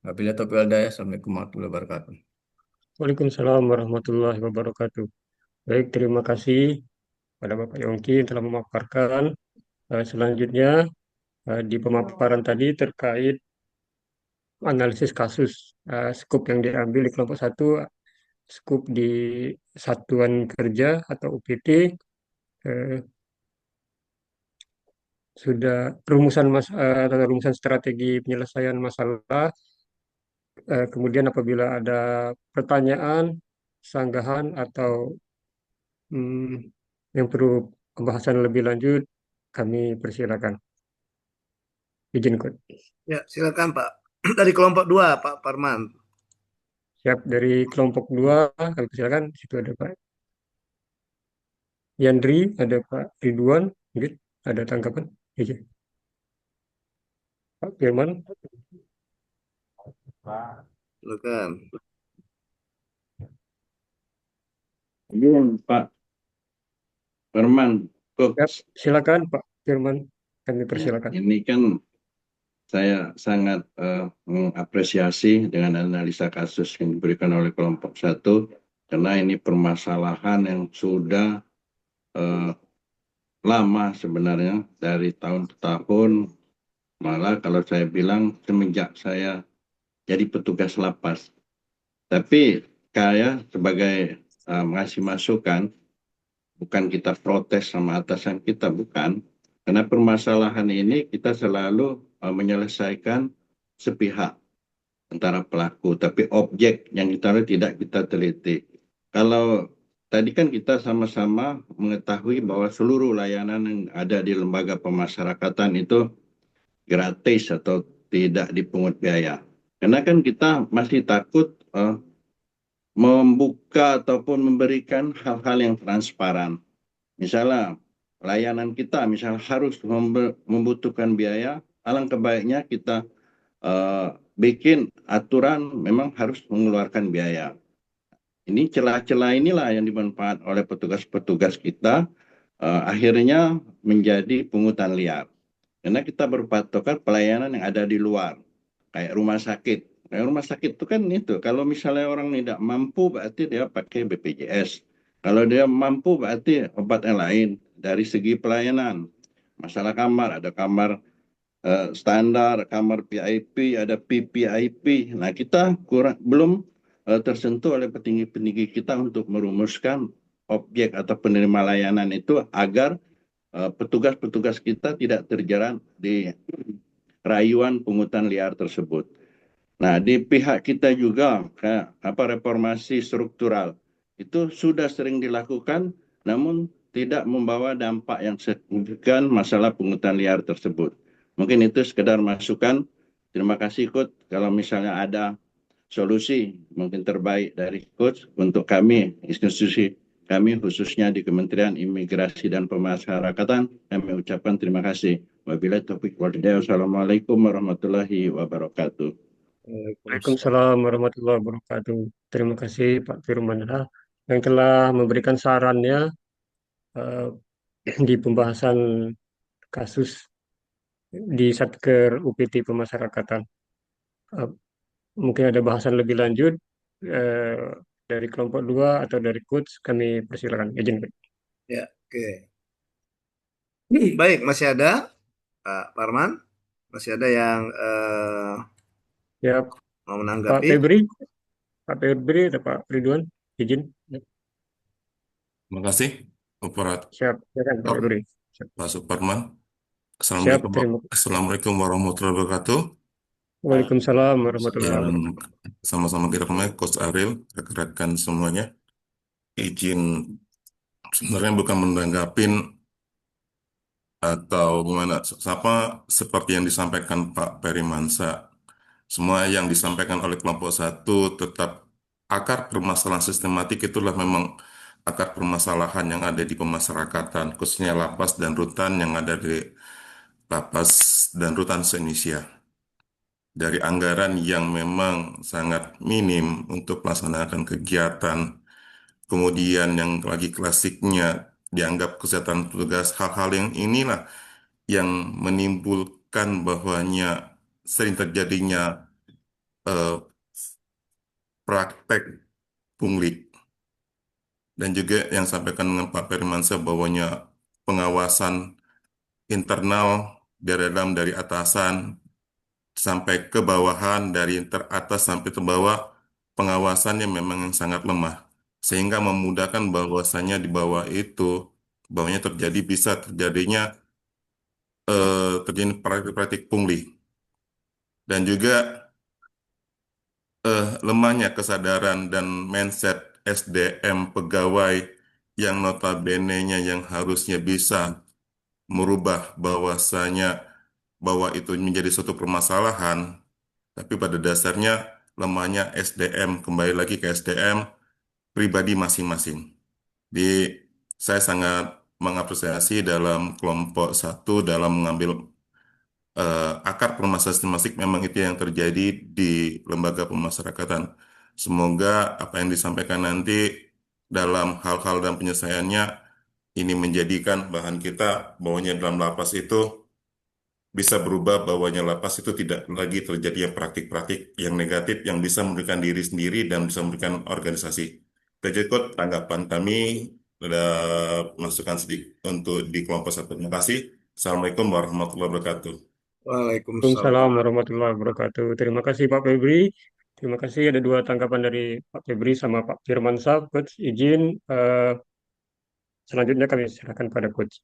Wabillahi taufiq wal hidayah. Assalamualaikum warahmatullahi wabarakatuh. Waalaikumsalam warahmatullahi wabarakatuh. Baik, terima kasih pada Bapak Yongki yang telah memaparkan. Selanjutnya di pemaparan tadi terkait analisis kasus, skup yang diambil di kelompok satu, skup di satuan kerja atau UPT, eh, sudah atau rumusan strategi penyelesaian masalah. Kemudian apabila ada pertanyaan, sanggahan atau yang perlu pembahasan lebih lanjut, kami persilakan. Izin Coach. Ya, silakan Pak. Dari kelompok 2, Pak Parman. Siap, dari kelompok 2, kami persilakan. Di situ ada Pak Yandri, ada Pak Ridwan, mungkin ada tanggapan. Izin. Pak Firman. Silakan. Izin Pak Firman, Siap, Coach. silakan Pak Firman, kami persilakan. Ini kan saya sangat mengapresiasi dengan analisa kasus yang diberikan oleh kelompok satu, karena ini permasalahan yang sudah lama sebenarnya, dari tahun ke tahun, malah kalau saya bilang semenjak saya jadi petugas lapas. Tapi saya sebagai mengasih masukan, bukan kita protes sama atasan kita, bukan. Karena permasalahan ini kita selalu menyelesaikan sepihak antara pelaku, tapi objek yang kita tidak kita teliti. Kalau tadi kan kita sama-sama mengetahui bahwa seluruh layanan yang ada di lembaga pemasyarakatan itu gratis atau tidak dipungut biaya. Karena kan kita masih takut membuka ataupun memberikan hal-hal yang transparan. Misalnya layanan kita misalnya harus membutuhkan biaya, alangkah baiknya kita bikin aturan memang harus mengeluarkan biaya. Ini celah-celah inilah yang dimanfaat oleh petugas-petugas kita, akhirnya menjadi pungutan liar. Karena kita berpatokan pelayanan yang ada di luar, kayak rumah sakit. Kayak rumah sakit itu kan itu, kalau misalnya orang tidak mampu berarti dia pakai BPJS. Kalau dia mampu berarti obat yang lain. Dari segi pelayanan, masalah kamar, ada kamar standar, kamar VIP, ada PPIP. Nah, kita belum tersentuh oleh petinggi-petinggi kita untuk merumuskan objek atau penerima layanan itu agar petugas-petugas kita tidak terjerat di rayuan pungutan liar tersebut. Nah, di pihak kita juga reformasi struktural itu sudah sering dilakukan, namun tidak membawa dampak yang signifikan masalah pungutan liar tersebut. Mungkin itu sekedar masukan. Terima kasih Coach. Kalau misalnya ada solusi mungkin terbaik dari Coach untuk kami institusi kami khususnya di Kementerian Imigrasi dan Pemasyarakatan, kami ucapkan terima kasih. Wabillahi taufiq wal hidayah. Wassalamualaikum warahmatullahi wabarakatuh. Waalaikumsalam warahmatullahi wabarakatuh. Terima kasih Pak Firmansyah yang telah memberikan sarannya eh, di pembahasan kasus di Satker UPT Pemasyarakatan. Eh, Mungkin ada bahasan lebih lanjut eh, dari kelompok 2 atau dari coach, kami persilakan. Izin. Ya, oke. Baik, masih ada Pak Parman? Masih ada yang Ya, mau Pak menanggapi? Febri atau Pak Ridwan, izin. Terima kasih, Operator Siap, silakan Pak Febri. Siap, Pak Suparman. siap, Assalamualaikum, terima kasih. Assalamualaikum warahmatullahi wabarakatuh. Waalaikumsalam warahmatullahi Yang wabarakatuh. sama-sama kita kenal, Coach Ariel, rekan-rekan semuanya. Izin sebenarnya bukan menanggapin atau gimana, apa seperti yang disampaikan Pak Peri Mansa. Semua yang disampaikan oleh kelompok 1 tetap akar permasalahan sistematik itulah memang akar permasalahan yang ada di pemasyarakatan, khususnya lapas dan rutan yang ada di lapas dan rutan se-Indonesia. Dari anggaran yang memang sangat minim untuk melaksanakan kegiatan, kemudian yang lagi klasiknya dianggap kesehatan petugas, hal-hal yang inilah yang menimbulkan bahwanya sering terjadinya eh, praktek pungli. Dan juga yang sampaikan dengan Pak Perimansyah bahwanya pengawasan internal dari atasan sampai ke bawahan, dari teratas sampai ke bawah, pengawasannya memang yang sangat lemah. Sehingga memudahkan bahwasannya di bawah itu, bawahnya bisa terjadinya terjadi praktik-praktik pungli. Dan juga lemahnya kesadaran dan mindset SDM pegawai yang notabene-nya yang harusnya bisa merubah bahwasanya bahwa itu menjadi suatu permasalahan, tapi pada dasarnya lemahnya SDM, kembali lagi ke SDM pribadi masing-masing. Jadi saya sangat mengapresiasi dalam kelompok 1 dalam mengambil akar permasalahan sistematik, memang itu yang terjadi di lembaga pemasyarakatan. Semoga apa yang disampaikan nanti dalam hal-hal dan penyelesaiannya ini menjadikan bahan kita bahwanya dalam lapas itu bisa berubah, bahwanya lapas itu tidak lagi terjadi yang praktik-praktik yang negatif yang bisa merugikan diri sendiri dan bisa merugikan organisasi. Itu ikut tanggapan kami, ada masukan sedikit untuk di kelompok 1. Terima kasih. Assalamualaikum warahmatullahi wabarakatuh. Waalaikumsalam. Waalaikumsalam warahmatullahi wabarakatuh. Terima kasih Pak Febri. Terima kasih, ada dua tanggapan dari Pak Febri sama Pak Firmansyah. Coach, izin selanjutnya kami silakan pada Coach.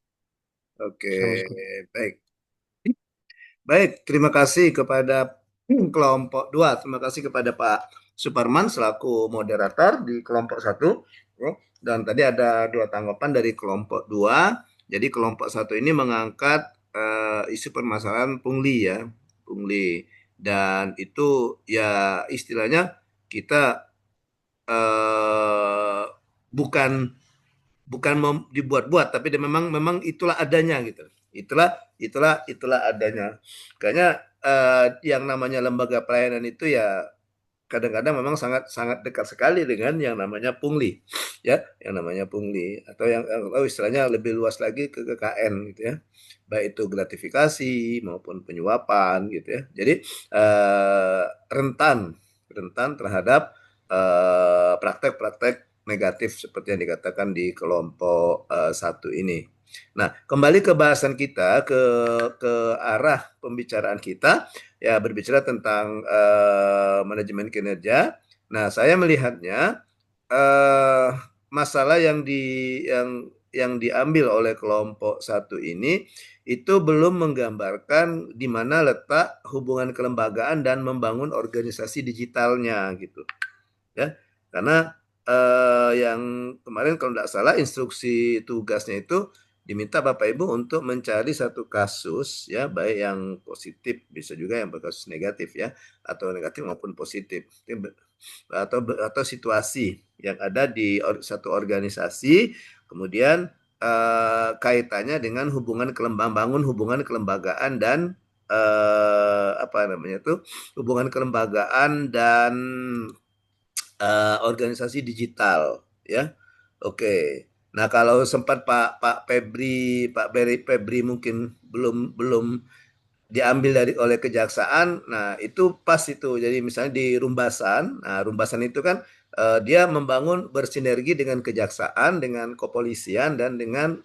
Oke, Assalamualaikum. baik. Baik, terima kasih kepada kelompok 2. Terima kasih kepada Pak Suparman selaku moderator di kelompok 1. Dan tadi ada dua tanggapan dari kelompok 2. Jadi kelompok 1 ini mengangkat isu permasalahan pungli ya, pungli. Dan itu ya istilahnya kita bukan dibuat-buat, tapi memang itulah adanya gitu. Itulah adanya. Kayaknya yang namanya lembaga pelayanan itu ya kadang-kadang memang sangat dekat sekali dengan yang namanya pungli, ya, yang namanya pungli atau yang istilahnya lebih luas lagi ke KKN gitu ya, baik itu gratifikasi maupun penyuapan gitu ya. Jadi rentan terhadap praktek-praktek negatif seperti yang dikatakan di kelompok 1 ini. Nah, kembali ke bahasan kita, ke arah pembicaraan kita, ya berbicara tentang manajemen kinerja. Nah, saya melihatnya masalah yang diambil oleh kelompok 1 ini itu belum menggambarkan di mana letak hubungan kelembagaan dan membangun organisasi digitalnya gitu. Ya, karena yang kemarin kalau tidak salah instruksi tugasnya itu diminta Bapak Ibu untuk mencari satu kasus ya, baik yang positif bisa juga yang berkasus negatif ya, atau negatif maupun positif. atau situasi yang ada di satu organisasi, kemudian kaitannya dengan bangun hubungan kelembagaan dan apa namanya itu, hubungan kelembagaan dan organisasi digital, ya. Oke. Nah, kalau sempat Pak Febri mungkin belum diambil oleh kejaksaan. Nah, itu pas itu. Jadi misalnya di Rumbasan, nah Rumbasan itu kan dia membangun bersinergi dengan kejaksaan, dengan kepolisian dan dengan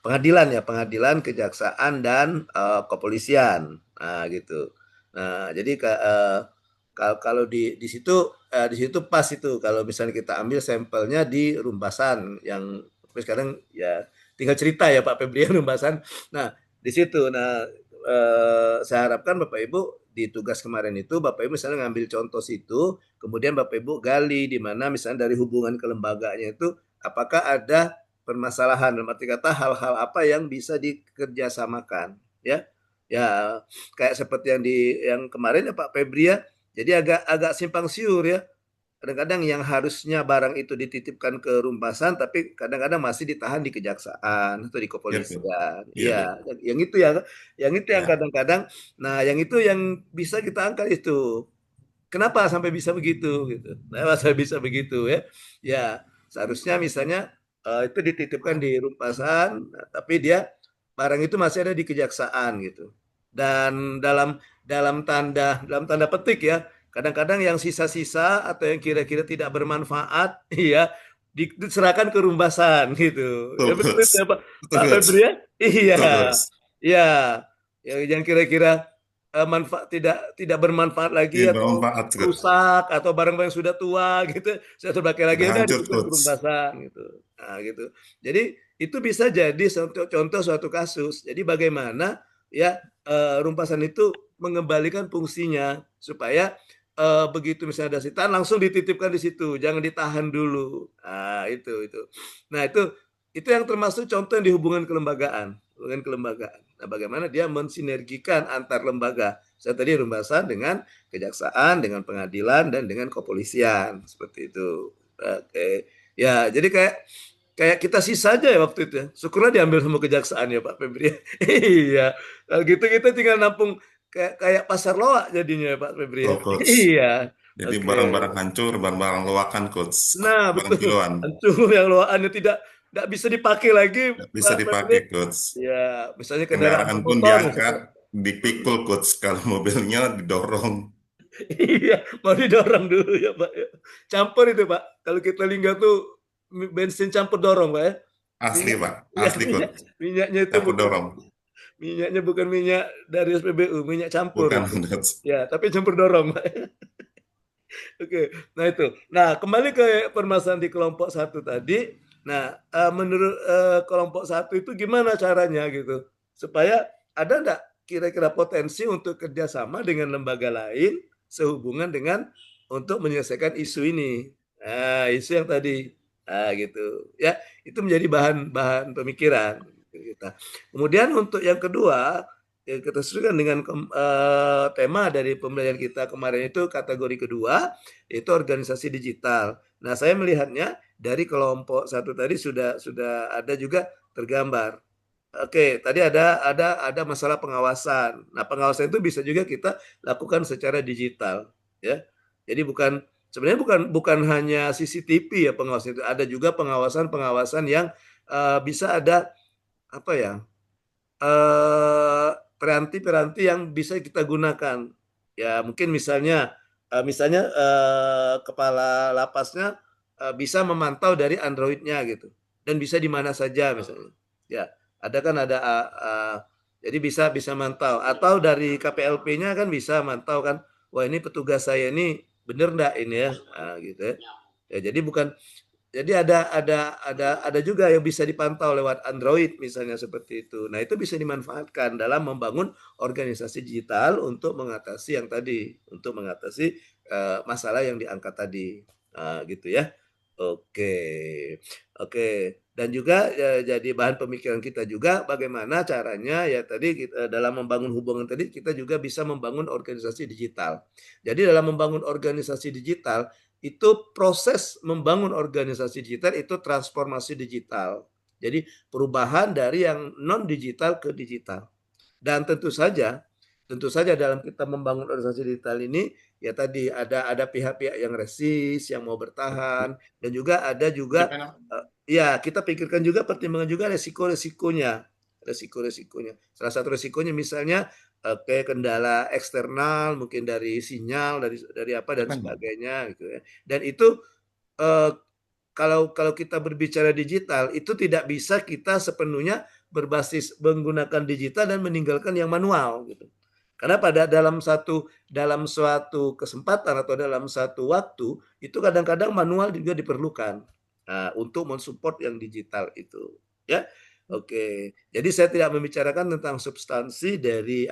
pengadilan ya, pengadilan, kejaksaan dan kepolisian. Nah, gitu. Nah, jadi kalau di situ pas itu kalau misalnya kita ambil sampelnya di Rumbasan yang sekarang ya tinggal cerita ya Pak Febri Rumbasan. Nah, di situ. Nah, saya harapkan Bapak Ibu di tugas kemarin itu Bapak Ibu misalnya ngambil contoh situ, kemudian Bapak Ibu gali di mana misalnya dari hubungan kelembagaannya itu apakah ada permasalahan, dalam arti kata hal-hal apa yang bisa dikerjasamakan, ya. Ya, kayak seperti yang kemarin ya Pak Febri ya. Jadi agak simpang siur ya. Kadang-kadang yang harusnya barang itu dititipkan ke Rumbasan, tapi kadang-kadang masih ditahan di kejaksaan atau di kepolisian. Iya, Iya, yang itu yang ya. kadang-kadang. Nah, yang itu yang bisa kita angkat itu. Kenapa sampai bisa begitu gitu? Kenapa sampai bisa begitu ya? Ya, seharusnya misalnya itu dititipkan di Rumbasan, tapi dia barang itu masih ada di kejaksaan gitu. Dan dalam tanda petik ya, kadang-kadang yang sisa-sisa atau yang kira-kira tidak bermanfaat, ya diserahkan ke Rumbasan gitu. Betul, Ya betul Coach. ya Pak Betul, Coach. Febri ya? Iya, Betul, Coach. iya. Yang kira-kira tidak bermanfaat lagi Iya, atau bermanfaat, Coach. rusak atau barang-barang yang sudah tua gitu, sudah terpakai lagi Sudah udah hancur, dititipkan ke Coach. Rumbasan gitu. Nah, gitu. Jadi itu bisa jadi contoh suatu kasus. Jadi bagaimana ya Rumbasan itu mengembalikan fungsinya supaya begitu misalnya ada sitaan langsung dititipkan di situ, jangan ditahan dulu. Nah, itu. Nah, itu yang termasuk contoh yang di hubungan kelembagaan. Nah, bagaimana dia mensinergikan antar lembaga. Saya tadi Rumbasan dengan kejaksaan, dengan pengadilan dan dengan kepolisian seperti itu. Oke. Ya, jadi kayak kita sisa aja ya waktu itu ya. Syukurlah diambil sama kejaksaan ya Pak Febri. Iya. Kalau gitu kita tinggal nampung kayak pasar loak jadinya ya Pak Febri ya. Betul, Coach. Iya. Jadi Oke. barang-barang hancur, barang-barang loakan, Coach. Nah, Barang betul. kiloan. Hancur yang loakannya tidak bisa dipakai lagi Nggak bisa Pak Febri. dipakai, Coach. Ya, misalnya kendaraan Kendaraan pun bermotor. diangkat, dipikul, Coach. Kalau mobilnya didorong. Iya, mau didorong dulu ya Pak. Campur itu Pak. Kalau kita lihat tuh bensin campur dorong Pak ya. Asli, Pak. Ya, Asli, Coach. minyaknya itu Campur dorong. minyaknya bukan minyak dari SPBU, minyak campur Bukan, itu. Coach. Ya, tapi campur dorong Pak. Oke, nah itu. Nah, kembali ke permasalahan di kelompok satu tadi. Nah, menurut kelompok satu itu gimana caranya gitu? Supaya ada enggak kira-kira potensi untuk kerjasama dengan lembaga lain sehubungan dengan untuk menyelesaikan isu ini. Nah, isu yang tadi. Nah, gitu. Ya, itu menjadi bahan pemikiran kita. Kemudian untuk yang kedua, yang kita sesuaikan dengan tema dari pembelajaran kita kemarin itu kategori kedua yaitu organisasi digital. Nah, saya melihatnya dari kelompok satu tadi sudah ada juga tergambar. Oke, tadi ada masalah pengawasan. Nah, pengawasan itu bisa juga kita lakukan secara digital, ya. Jadi sebenarnya bukan hanya CCTV ya pengawasan itu, ada juga pengawasan yang bisa ada apa ya? Piranti-piranti yang bisa kita gunakan. Ya, mungkin misalnya kepala lapasnya bisa memantau dari Android-nya gitu. Dan bisa di mana saja misalnya. Ya, jadi bisa mantau atau dari KPLP-nya kan bisa mantau kan. Wah, ini petugas saya ini bener enggak ini ya. Nah, gitu ya. Ya, jadi ada juga yang bisa dipantau lewat Android misalnya seperti itu. Nah, itu bisa dimanfaatkan dalam membangun organisasi digital untuk mengatasi yang tadi, untuk mengatasi masalah yang diangkat tadi. Gitu ya. Oke, oke. Dan juga jadi bahan pemikiran kita juga bagaimana caranya ya tadi kita, dalam membangun hubungan tadi kita juga bisa membangun organisasi digital. Jadi dalam membangun organisasi digital itu proses membangun organisasi digital itu transformasi digital. Jadi perubahan dari yang non digital ke digital. Dan tentu saja dalam kita membangun organisasi digital ini ya tadi ada pihak-pihak yang resist, yang mau bertahan dan juga ada juga ya kita pikirkan juga pertimbangan juga resiko-resikonya. Resiko-resikonya. Salah satu resikonya misalnya kayak kendala eksternal mungkin dari sinyal dari apa dan sebagainya gitu ya. Dan itu eh, kalau kita berbicara digital itu tidak bisa kita sepenuhnya berbasis menggunakan digital dan meninggalkan yang manual gitu. Karena dalam suatu kesempatan atau dalam satu waktu itu kadang-kadang manual juga diperlukan untuk mensupport yang digital itu. Ya, oke. Jadi saya tidak membicarakan tentang substansi dari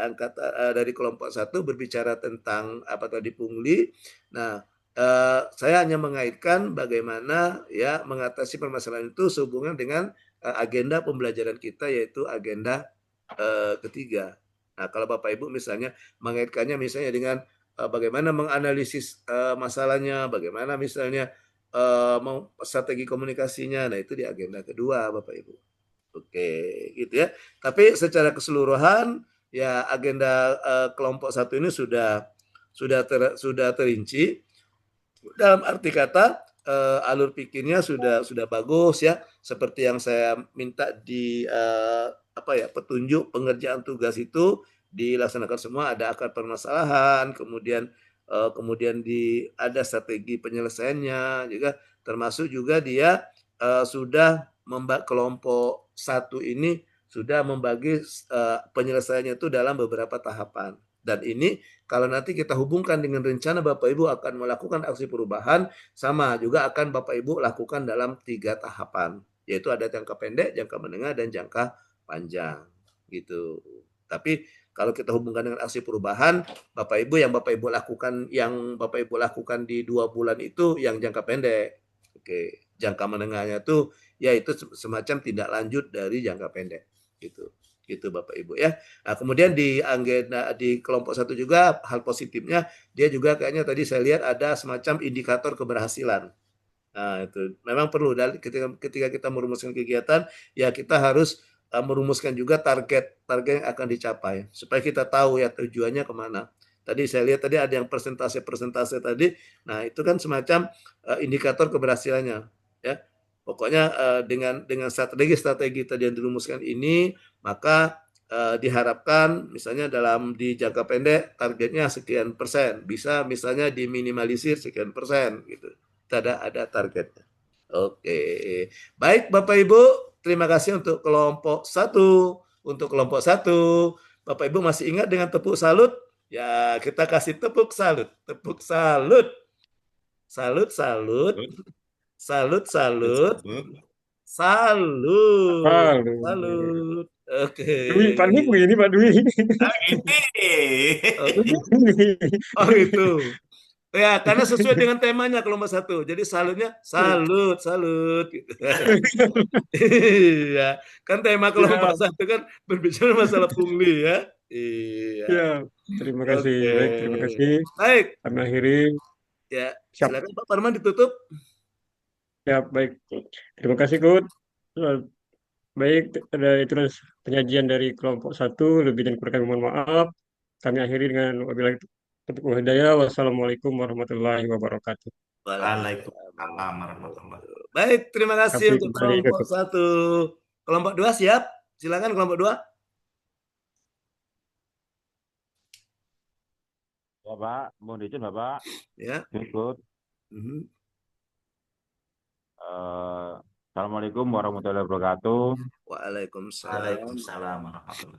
dari kelompok satu berbicara tentang apa tadi pungli. Nah, saya hanya mengaitkan bagaimana ya mengatasi permasalahan itu sehubungan dengan agenda pembelajaran kita yaitu agenda ketiga. Nah, kalau Bapak Ibu misalnya mengaitkannya misalnya dengan bagaimana menganalisis masalahnya, bagaimana misalnya strategi komunikasinya, nah itu di agenda kedua Bapak Ibu. Oke, gitu ya. Tapi secara keseluruhan ya agenda kelompok satu ini sudah terinci. Dalam arti kata alur pikirnya sudah bagus ya, seperti yang saya minta di petunjuk pengerjaan tugas itu dilaksanakan semua, ada akar permasalahan, kemudian ada strategi penyelesaiannya juga, termasuk juga dia sudah kelompok satu ini sudah membagi penyelesaiannya itu dalam beberapa tahapan. Dan ini kalau nanti kita hubungkan dengan rencana Bapak Ibu akan melakukan aksi perubahan, sama juga akan Bapak Ibu lakukan dalam 3 tahapan, yaitu ada jangka pendek, jangka menengah, dan jangka panjang. Gitu. Tapi kalau kita hubungkan dengan aksi perubahan, Bapak Ibu lakukan di 2 bulan itu yang jangka pendek. Oke, jangka menengahnya tuh ya itu semacam tindak lanjut dari jangka pendek. Gitu Bapak Ibu ya. Nah, kemudian di agenda di kelompok satu juga hal positifnya dia juga kayaknya tadi saya lihat ada semacam indikator keberhasilan. Nah, itu memang perlu ketika kita merumuskan kegiatan ya kita harus merumuskan juga target yang akan dicapai supaya kita tahu ya tujuannya kemana. Tadi saya lihat tadi ada yang persentase tadi. Nah, itu kan semacam indikator keberhasilannya ya. Pokoknya dengan strategi tadi yang dirumuskan ini maka diharapkan misalnya di jangka pendek targetnya sekian persen, bisa misalnya diminimalisir sekian persen gitu. Ada targetnya. Oke. Baik Bapak Ibu, terima kasih untuk kelompok satu. Untuk kelompok satu, Bapak Ibu masih ingat dengan tepuk salut? Ya, kita kasih tepuk salut. Tepuk salut. Salut. Salut. Halo. Salut. Oke. Dwi, Pak Dwi begini Pak Dwi. Oh itu. Ya, karena sesuai dengan temanya kelompok satu. Jadi salutnya salut. Gitu. Iya, kan tema kelompok satu kan berbicara masalah pungli ya. Iya. Ya, terima kasih. Oke. Baik, terima kasih. Baik. Kami akhiri. Ya, Siap. silakan Pak Parman ditutup. Ya, baik. Terima kasih, Kut. Baik, itulah penyajian dari kelompok satu. Lebih dan kurang kami mohon maaf. Kami akhiri dengan wabillahi taufiq wal hidayah. Wassalamualaikum warahmatullahi wabarakatuh. Waalaikumsalam warahmatullahi wabarakatuh. Baik, terima kasih Sampai untuk kembali ke kelompok satu. Kelompok dua siap? Silakan kelompok dua. Ya Pak, mohon izin Bapak. Ya. Ikut. Assalamualaikum warahmatullahi wabarakatuh. Waalaikumsalam warahmatullahi wabarakatuh.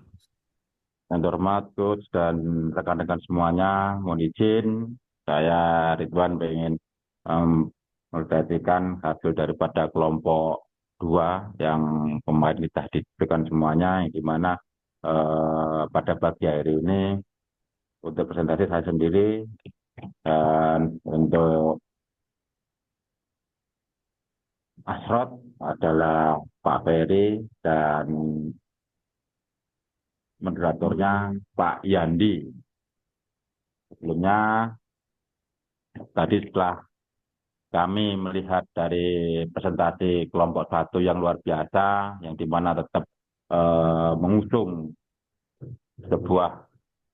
Yang terhormat Coach dan rekan-rekan semuanya, mohon izin saya Ridwan pengen memperhatikan hasil daripada kelompok 2 yang kemarin kita diberikan semuanya, yang dimana pada pagi hari ini untuk presentasi saya sendiri dan untuk Asrot adalah Pak Ferry dan moderatornya Pak Yandi. Sebelumnya tadi setelah kami melihat dari presentasi kelompok satu yang luar biasa, yang dimana tetap mengusung sebuah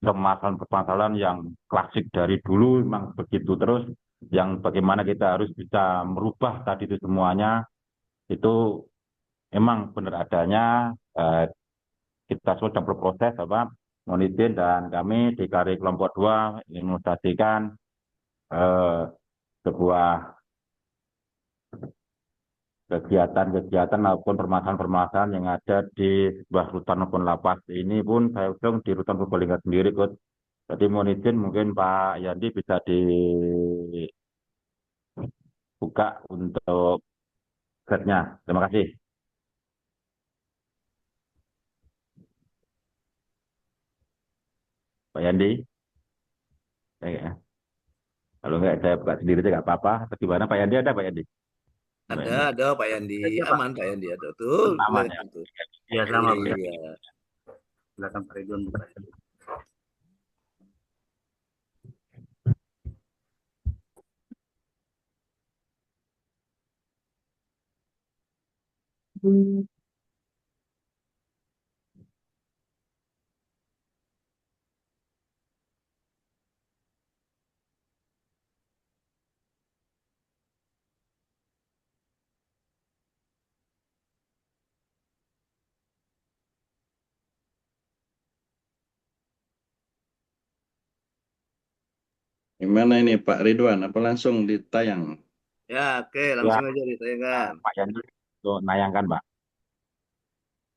permasalahan-permasalahan yang klasik dari dulu, memang begitu terus, yang bagaimana kita harus bisa merubah tadi itu semuanya, itu memang benar adanya. Kita sedang berproses monitor, dan kami di KRI kelompok 2 ingin mendemonstrasikan sebuah kegiatan-kegiatan maupun permasalahan-permasalahan yang ada di sebuah rutan maupun lapas. Ini pun saya usung di rutan Purbalingga sendiri, Coach. Jadi monitor mungkin Pak Yandi bisa dibuka untuk slide-nya. Terima kasih. Pak Yandi. Kalau nggak saya buka sendiri aja nggak apa-apa. Atau gimana Pak Yandi, ada Pak Yandi? Ada Pak Yandi. Aman Pak Yandi, ada tuh. Aman ya. Ya, sama Pak. Iya. Silakan Pak Ridwan buka. Gimana ini Pak Ridwan? Apa langsung ditayang? Ya, oke, langsung aja ditayangkan. Pak Yandi untuk nayangkan, Pak.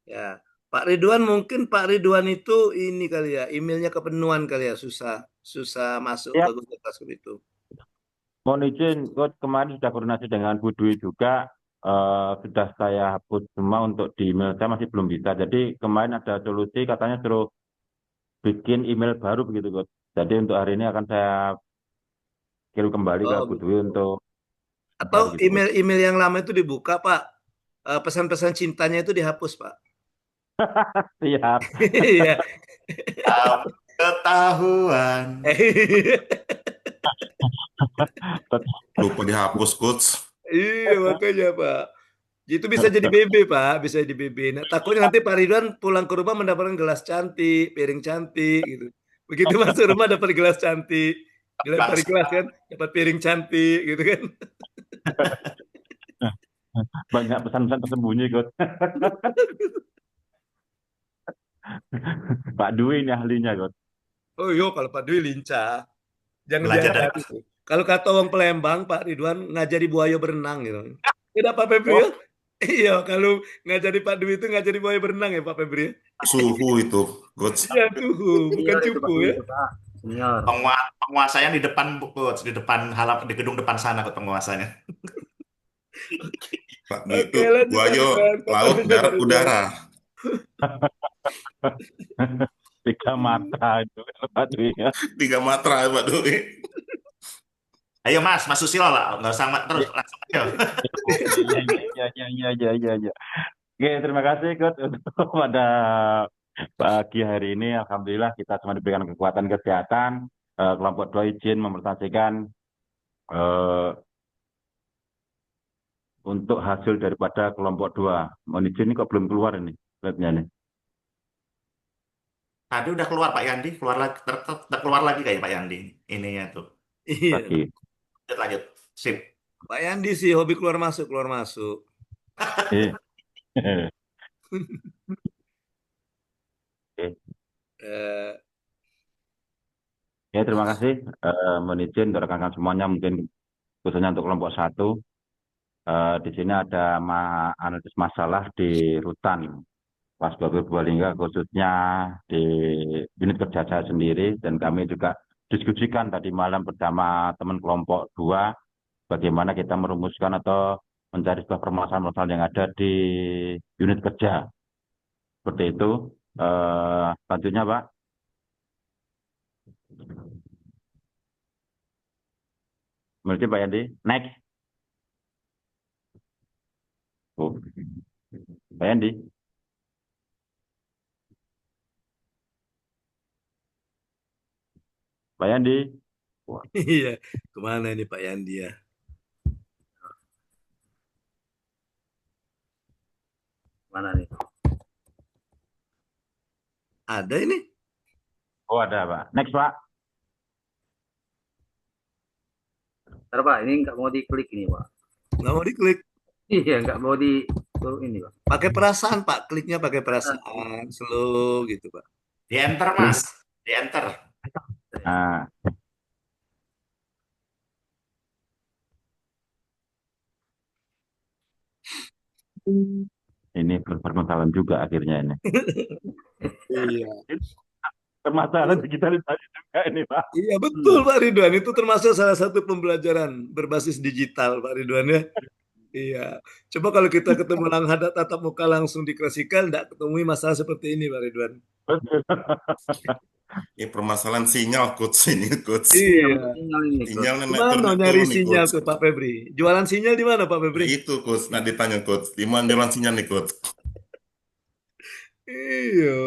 Ya, Pak Ridwan, mungkin Pak Ridwan itu ini kali ya, emailnya kepenuhan kali ya, susah masuk Ya. ke Google Classroom itu. Mohon izin, Coach, kemarin sudah koordinasi dengan Bu Dwi juga, sudah saya hapus semua untuk di email saya, masih belum bisa. Jadi kemarin ada solusi, katanya suruh bikin email baru begitu, Coach. Jadi untuk hari ini akan saya kirim kembali ke Bu Dwi untuk Atau baru gitu, Coach. email-email yang lama itu dibuka, Pak. Pesan-pesan cintanya itu dihapus, Pak. Siap. Iya. Ketahuan. Lupa dihapus, Coach. Iya, makanya, Pak. Itu bisa jadi BB, Pak. Bisa jadi BB. Nah, takutnya nanti Pak Ridwan pulang ke rumah mendapatkan gelas cantik, piring cantik, gitu. Begitu masuk rumah dapat gelas cantik. Dilempar gelas kan, dapat piring cantik, gitu kan. Banyak pesan-pesan tersembunyi, Coach. Pak Dwi ini ahlinya, Coach. Oh iya, kalau Pak Dwi lincah. Jangan Belajar diharap dari- itu. Kalau kata orang Palembang, Pak Ridwan ngajari buaya berenang gitu. Tidak Pak Febri ya? Iya, kalau ngajari Pak Dwi itu ngajari buaya berenang ya Pak Febri ya? Suhu itu, Coach. Iya, suhu, bukan Senior itu, cupu Pak, ya. itu, Pak. Senior. Penguasanya di depan, Coach, di depan di gedung depan sana, Coach, penguasanya. Pak Dwi itu Oke, lanjut, buaya Ridwan. Kapan laut, bisa, darat, Pak Ridwan? udara. 3 mata itu Pak Dwi. 3 matra, Pak Dwi. Ayo Mas Susilo lah, nggak usah terus langsung aja. Iya. Oke, terima kasih Coach untuk pada pagi hari ini. Alhamdulillah kita semua diberikan kekuatan kesehatan. Kelompok 2 izin memerintahkan untuk hasil daripada kelompok 2. Mohon izin, ini kok belum keluar ini slide-nya nih. Tadi udah keluar Pak Yandi, keluar lagi kayak Pak Yandi ininya tuh. Iya. Lagi. Lanjut. Sip. Pak Yandi sih hobi keluar masuk, keluar masuk. Ya, terima kasih. Mohon izin untuk rekan-rekan semuanya, mungkin khususnya untuk kelompok 1. Di sini ada analisis masalah di rutan Pasca Purbalingga, khususnya di unit kerja saya sendiri, dan kami juga diskusikan tadi malam bersama teman kelompok 2 bagaimana kita merumuskan atau mencari sebuah permasalahan-permasalahan yang ada di unit kerja. Seperti itu. Selanjutnya, Pak. Mungkin Pak Yandi. Next. Pak Yandi. Pak Yandi. Wah, Iya, kemana ini Pak Yandi ya? Mana nih? Ada ini? oh ada Pak. Next Pak. Ntar Pak, ini nggak mau diklik ini Pak. Nggak mau diklik. Iya, nggak mau di ini Pak. Pakai perasaan Pak, kliknya pakai perasaan, slow gitu Pak. Di enter Mas, di enter. Nah, ini permasalahan juga akhirnya ini. Iya. Permasalahan digitalisasi juga ini Pak. Iya betul Pak Ridwan, itu termasuk salah satu pembelajaran berbasis digital Pak Ridwan ya. Iya. Coba kalau kita ketemu langsung tatap muka langsung dikasihkan, tidak ketemu masalah seperti ini Pak Ridwan. Ini permasalahan sinyal coach ini coach. Iya. Sinyal ini. Sinyalnya naik Gimana turun naik nyari turun nih sinyal coach. tuh Pak Febri? Jualan sinyal di mana Pak Febri? Itu coach, nah ditanya coach, di mana jualan sinyal nih coach? Iya.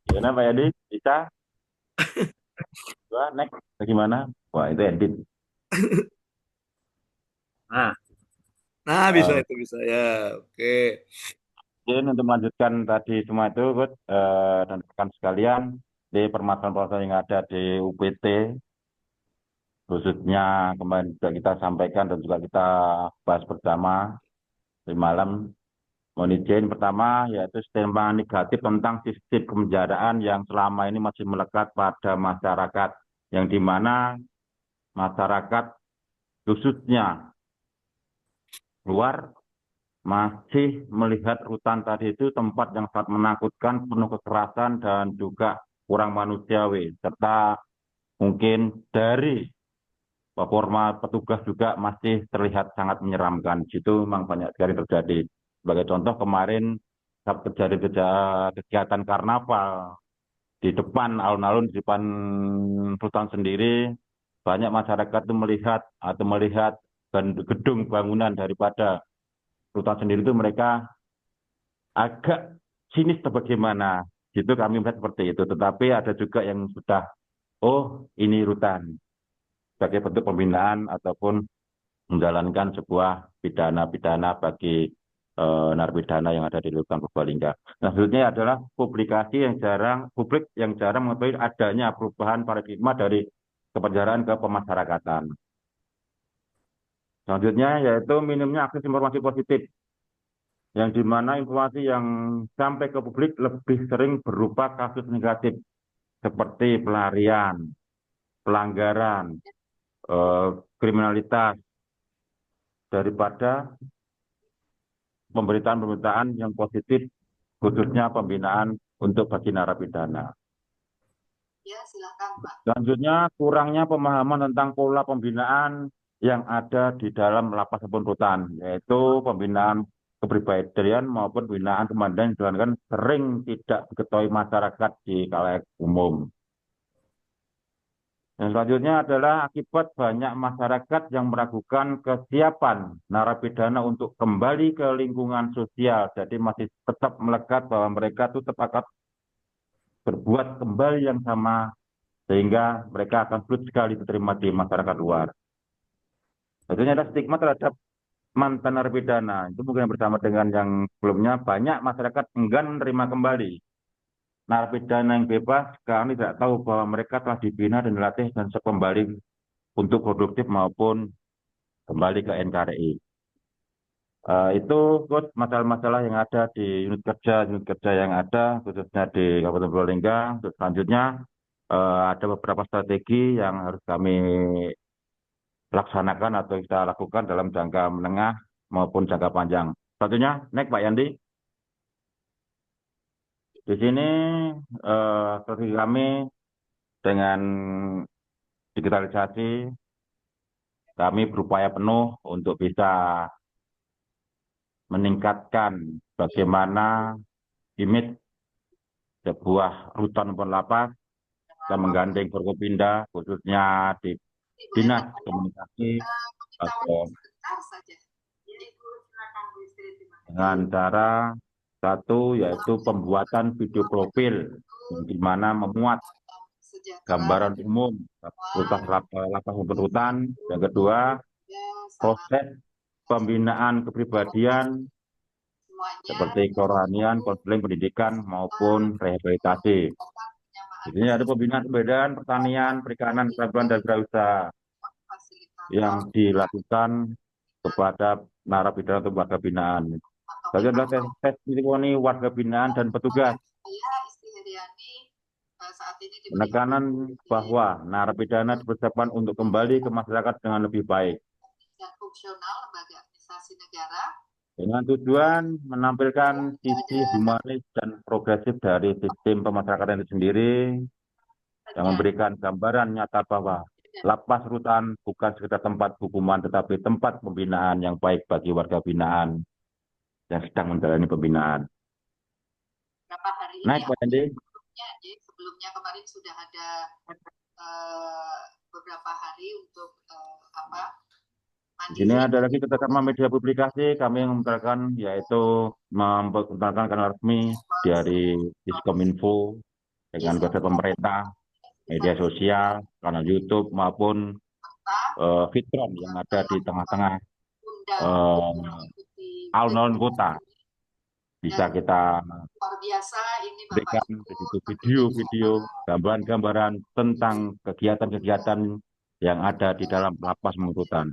Gimana Pak Yandi? Bisa? Wah, next. Bagaimana? Wah, itu edit. Nah, Nah bisa itu bisa ya. Oke. Mungkin untuk melanjutkan tadi semua itu, Bud, dan rekan sekalian, di permasalahan-permasalahan yang ada di UPT, khususnya kemarin juga kita sampaikan dan juga kita bahas bersama di malam. Mohon izin pertama, yaitu stigma negatif tentang sistem kepenjaraan yang selama ini masih melekat pada masyarakat, yang dimana masyarakat khususnya luar masih melihat rutan tadi itu tempat yang sangat menakutkan, penuh kekerasan dan juga kurang manusiawi, serta mungkin dari performa petugas juga masih terlihat sangat menyeramkan. Itu memang banyak sekali terjadi. Sebagai contoh kemarin saat terjadi kegiatan karnaval di depan alun-alun, di depan rutan sendiri, banyak masyarakat itu melihat gedung bangunan daripada rutan sendiri itu mereka agak sinis atau bagaimana. Gitu kami melihat seperti itu. Tetapi ada juga yang sudah, oh ini rutan, sebagai bentuk pembinaan ataupun menjalankan sebuah pidana-pidana bagi narapidana yang ada di rutan Purbalingga. Nah, selanjutnya adalah publik yang jarang mengetahui adanya perubahan paradigma dari kepenjaraan ke pemasyarakatan. Selanjutnya yaitu minimnya akses informasi positif, yang dimana informasi yang sampai ke publik lebih sering berupa kasus negatif seperti pelarian, pelanggaran, kriminalitas, daripada pemberitaan-pemberitaan yang positif, khususnya pembinaan untuk bagi narapidana. Ya, silakan Pak. Selanjutnya, kurangnya pemahaman tentang pola pembinaan yang ada di dalam lapas maupun rutan, yaitu pembinaan kepribadian maupun pembinaan kemandirian yang dilakukan sering tidak diketahui masyarakat di khalayak umum. Yang selanjutnya adalah akibat banyak masyarakat yang meragukan kesiapan narapidana untuk kembali ke lingkungan sosial. Jadi masih tetap melekat bahwa mereka itu tetap akan berbuat kembali yang sama, sehingga mereka akan sulit sekali diterima di masyarakat luar. Tentunya ada stigma terhadap mantan narapidana. Itu mungkin bersama dengan yang sebelumnya, banyak masyarakat enggan menerima kembali narapidana yang bebas karena tidak tahu bahwa mereka telah dibina dan dilatih dan siap kembali untuk produktif maupun kembali ke NKRI. Itu masalah-masalah yang ada di unit kerja yang ada khususnya di Kabupaten Purbalingga. Selanjutnya ada beberapa strategi yang harus kami laksanakan atau kita lakukan dalam jangka menengah maupun jangka panjang. Selanjutnya, next Pak Yandi. Di sini strategi kami dengan digitalisasi, kami berupaya penuh untuk bisa meningkatkan bagaimana image sebuah rutan maupun lapas dan menggandeng Forkopimda khususnya di Dinas Komunikasi atau dengan cara satu yaitu pembuatan video profil yang dimana memuat gambaran umum lapas rutan. Yang kedua, proses pembinaan kepribadian seperti kerohanian, konseling, pendidikan maupun rehabilitasi. Di sini ada pembinaan kebudayaan, pertanian, perikanan, pelabuhan dan wirausaha yang dilakukan kepada narapidana atau warga binaan. Bagi adalah tes testimoni warga binaan dan petugas. Penekanan bahwa narapidana dipersiapkan untuk kembali ke masyarakat dengan lebih baik. Dengan tujuan menampilkan sisi humanis dan progresif dari sistem pemasyarakatan itu sendiri, yang memberikan gambaran nyata bahwa lapas rutan bukan sekedar tempat hukuman, tetapi tempat pembinaan yang baik bagi warga binaan yang sedang menjalani pembinaan. Berapa hari ini? Naik, Pak Andi. Sebelumnya kemarin sudah ada beberapa hari untuk Di sini ada lagi kerjasama media publikasi kami mengumumkan yaitu memperkenalkan kanal resmi dari Diskominfo dengan website pemerintah, media sosial, kanal YouTube maupun Fitron yang ada di tengah-tengah alun-alun kota. Bisa kita berikan di situ video-video, gambaran-gambaran tentang kegiatan-kegiatan yang ada di dalam lapas rutan.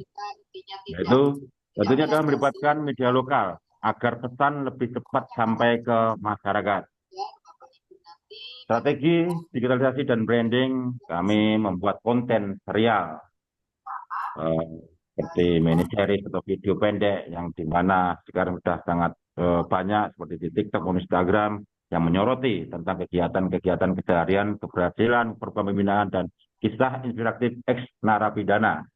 Yaitu tentunya adalah melibatkan media lokal agar pesan lebih cepat sampai ke masyarakat. Strategi digitalisasi dan branding, kami membuat konten serial seperti mini series atau video pendek yang dimana sekarang sudah sangat banyak seperti di TikTok maupun Instagram yang menyoroti tentang kegiatan-kegiatan keseharian, keberhasilan, pembinaan dan kisah inspiratif ex narapidana.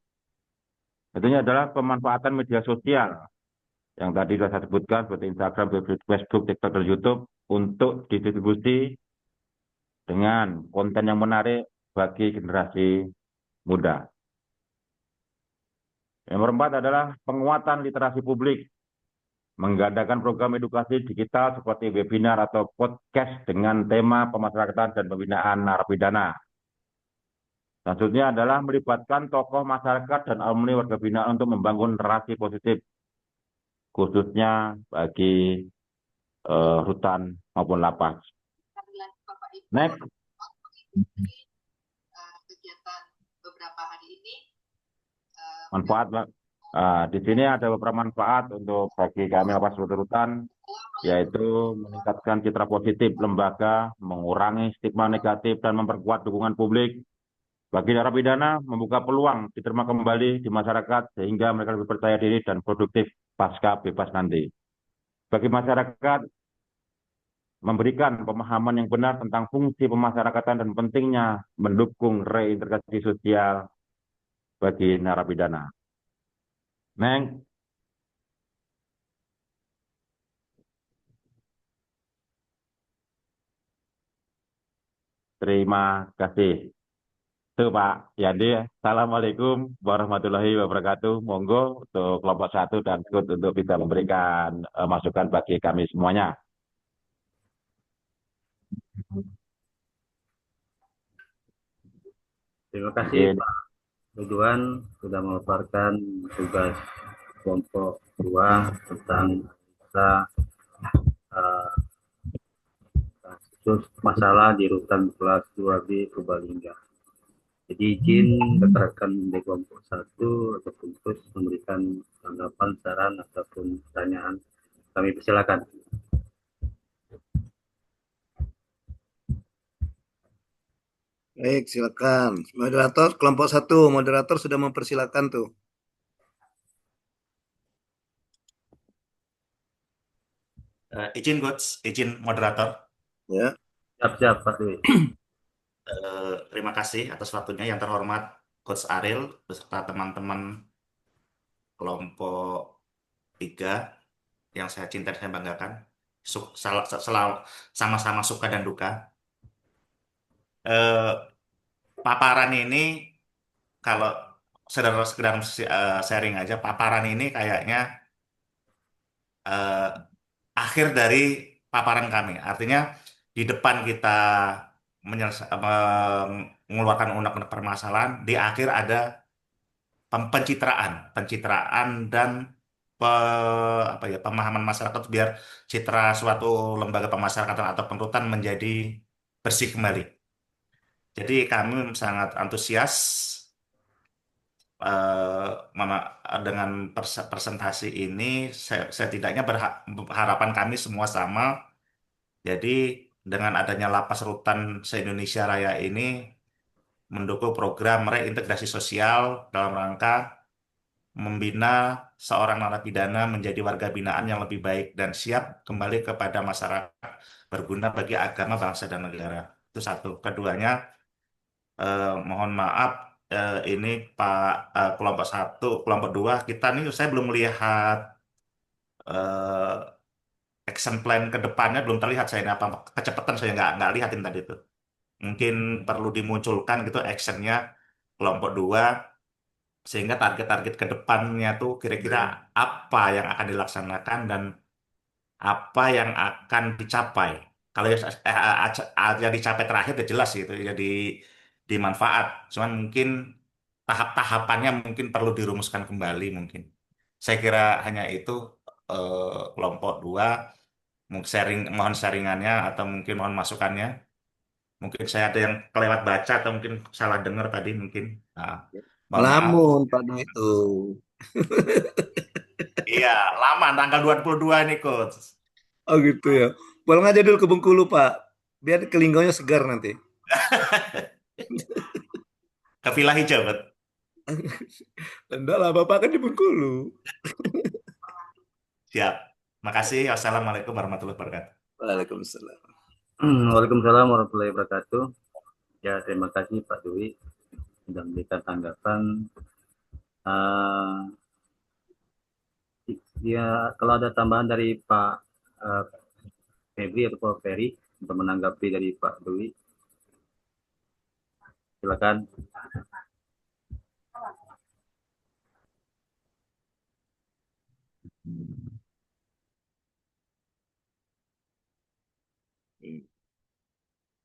Tentunya adalah pemanfaatan media sosial yang tadi sudah saya sebutkan seperti Instagram, Facebook, TikTok, dan YouTube untuk didistribusi dengan konten yang menarik bagi generasi muda. Yang keempat adalah penguatan literasi publik, menggandakan program edukasi digital seperti webinar atau podcast dengan tema pemasyarakatan dan pembinaan narapidana. Selanjutnya adalah melibatkan tokoh masyarakat dan alumni warga binaan untuk membangun narasi positif, khususnya bagi rutan maupun lapas. Next. Kegiatan beberapa hari ini. Manfaat, Pak. Di sini ada beberapa manfaat untuk bagi kami lapas rutan, yaitu meningkatkan citra positif lembaga, mengurangi stigma negatif, dan memperkuat dukungan publik. Bagi narapidana, membuka peluang diterima kembali di masyarakat sehingga mereka lebih percaya diri dan produktif pasca bebas nanti. Bagi masyarakat, memberikan pemahaman yang benar tentang fungsi pemasyarakatan dan pentingnya mendukung reintegrasi sosial bagi narapidana. Neng. Terima kasih. Itu Pak Yandi. Assalamualaikum warahmatullahi wabarakatuh. Monggo untuk kelompok 1 dan ikut untuk bisa memberikan masukan bagi kami semuanya. Terima kasih Pak Ridwan sudah memaparkan tugas kelompok 2 tentang kasus masalah di rutan kelas 2B Purbalingga. Jadi izin rekan-rekan di kelompok 1 ataupun terus memberikan tanggapan, saran ataupun pertanyaan. Kami persilakan. Baik, silakan. Moderator, kelompok 1, moderator sudah mempersilakan tuh. Izin Coach, izin moderator. Ya. Siap-siap Pak Dewi. Terima kasih atas waktunya yang terhormat Coach Ariel beserta teman-teman kelompok 3 yang saya cintai dan saya banggakan. Sama-sama suka dan duka. Paparan ini kalau sekedar sharing aja, paparan ini kayaknya akhir dari paparan kami. Artinya di depan kita mengeluarkan undang-undang permasalahan, di akhir ada pencitraan dan pemahaman masyarakat biar citra suatu lembaga pemasyarakatan atau penurutan menjadi bersih kembali. Jadi kami sangat antusias dengan presentasi ini. Setidaknya harapan kami semua sama. Jadi dengan adanya lapas rutan se-Indonesia Raya ini mendukung program reintegrasi sosial dalam rangka membina seorang narapidana menjadi warga binaan yang lebih baik dan siap kembali kepada masyarakat berguna bagi agama, bangsa, dan negara. Itu satu. Keduanya, mohon maaf, ini kelompok 1, kelompok 2, kita nih saya belum melihat eh, action plan ke depannya, belum terlihat saya ini apa kecepatan saya nggak lihatin tadi itu. Mungkin perlu dimunculkan gitu actionnya kelompok 2 sehingga target-target ke depannya tuh kira-kira apa yang akan dilaksanakan dan apa yang akan dicapai. Kalau yang dicapai terakhir udah jelas gitu, jadi di manfaat. Cuman mungkin tahap-tahapannya mungkin perlu dirumuskan kembali mungkin. Saya kira hanya itu kelompok 2. Mohon sharingannya atau mungkin mohon masukannya. Mungkin saya ada yang kelewat baca atau mungkin salah dengar tadi mungkin. Nah, mohon maaf. Melamun pada itu. Iya, lama tanggal 22 ini, Coach. Oh gitu ya. Pulang aja dulu ke Bengkulu, Pak. Biar kelinggonya segar nanti. Ke Villa Hijau, Coach. Enggak lah, Bapak kan di Bengkulu. Siap. Makasih. Wassalamualaikum warahmatullahi wabarakatuh. Waalaikumsalam. Waalaikumsalam warahmatullahi wabarakatuh. Ya, terima kasih Pak Dwi sudah memberikan tanggapan. Ya, kalau ada tambahan dari Pak Febri atau Pak Ferry untuk menanggapi dari Pak Dwi, silakan.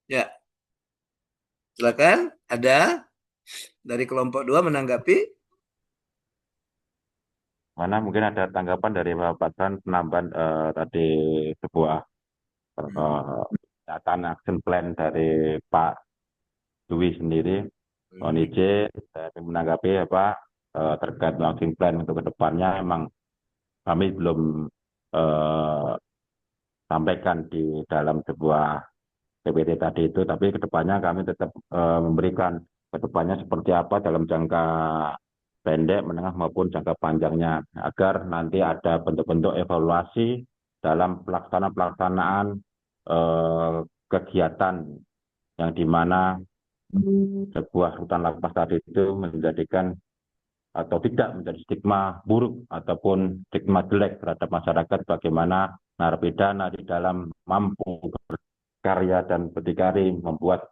Ya, silakan. Ada dari kelompok 2 menanggapi? Mana mungkin ada tanggapan dari Bapak Dan penambahan tadi sebuah catatan action plan dari Pak Dwi sendiri. Mohon izin saya menanggapi ya Pak terkait action plan untuk kedepannya. Memang kami belum sampaikan di dalam sebuah PPT tadi itu, tapi kedepannya kami tetap memberikan kedepannya seperti apa dalam jangka pendek, menengah maupun jangka panjangnya, agar nanti ada bentuk-bentuk evaluasi dalam pelaksanaan kegiatan yang dimana sebuah rutan lapas tadi itu menjadikan atau tidak menjadi stigma buruk ataupun stigma jelek terhadap masyarakat, bagaimana narapidana di dalam mampu berkarya dan berdikari membuat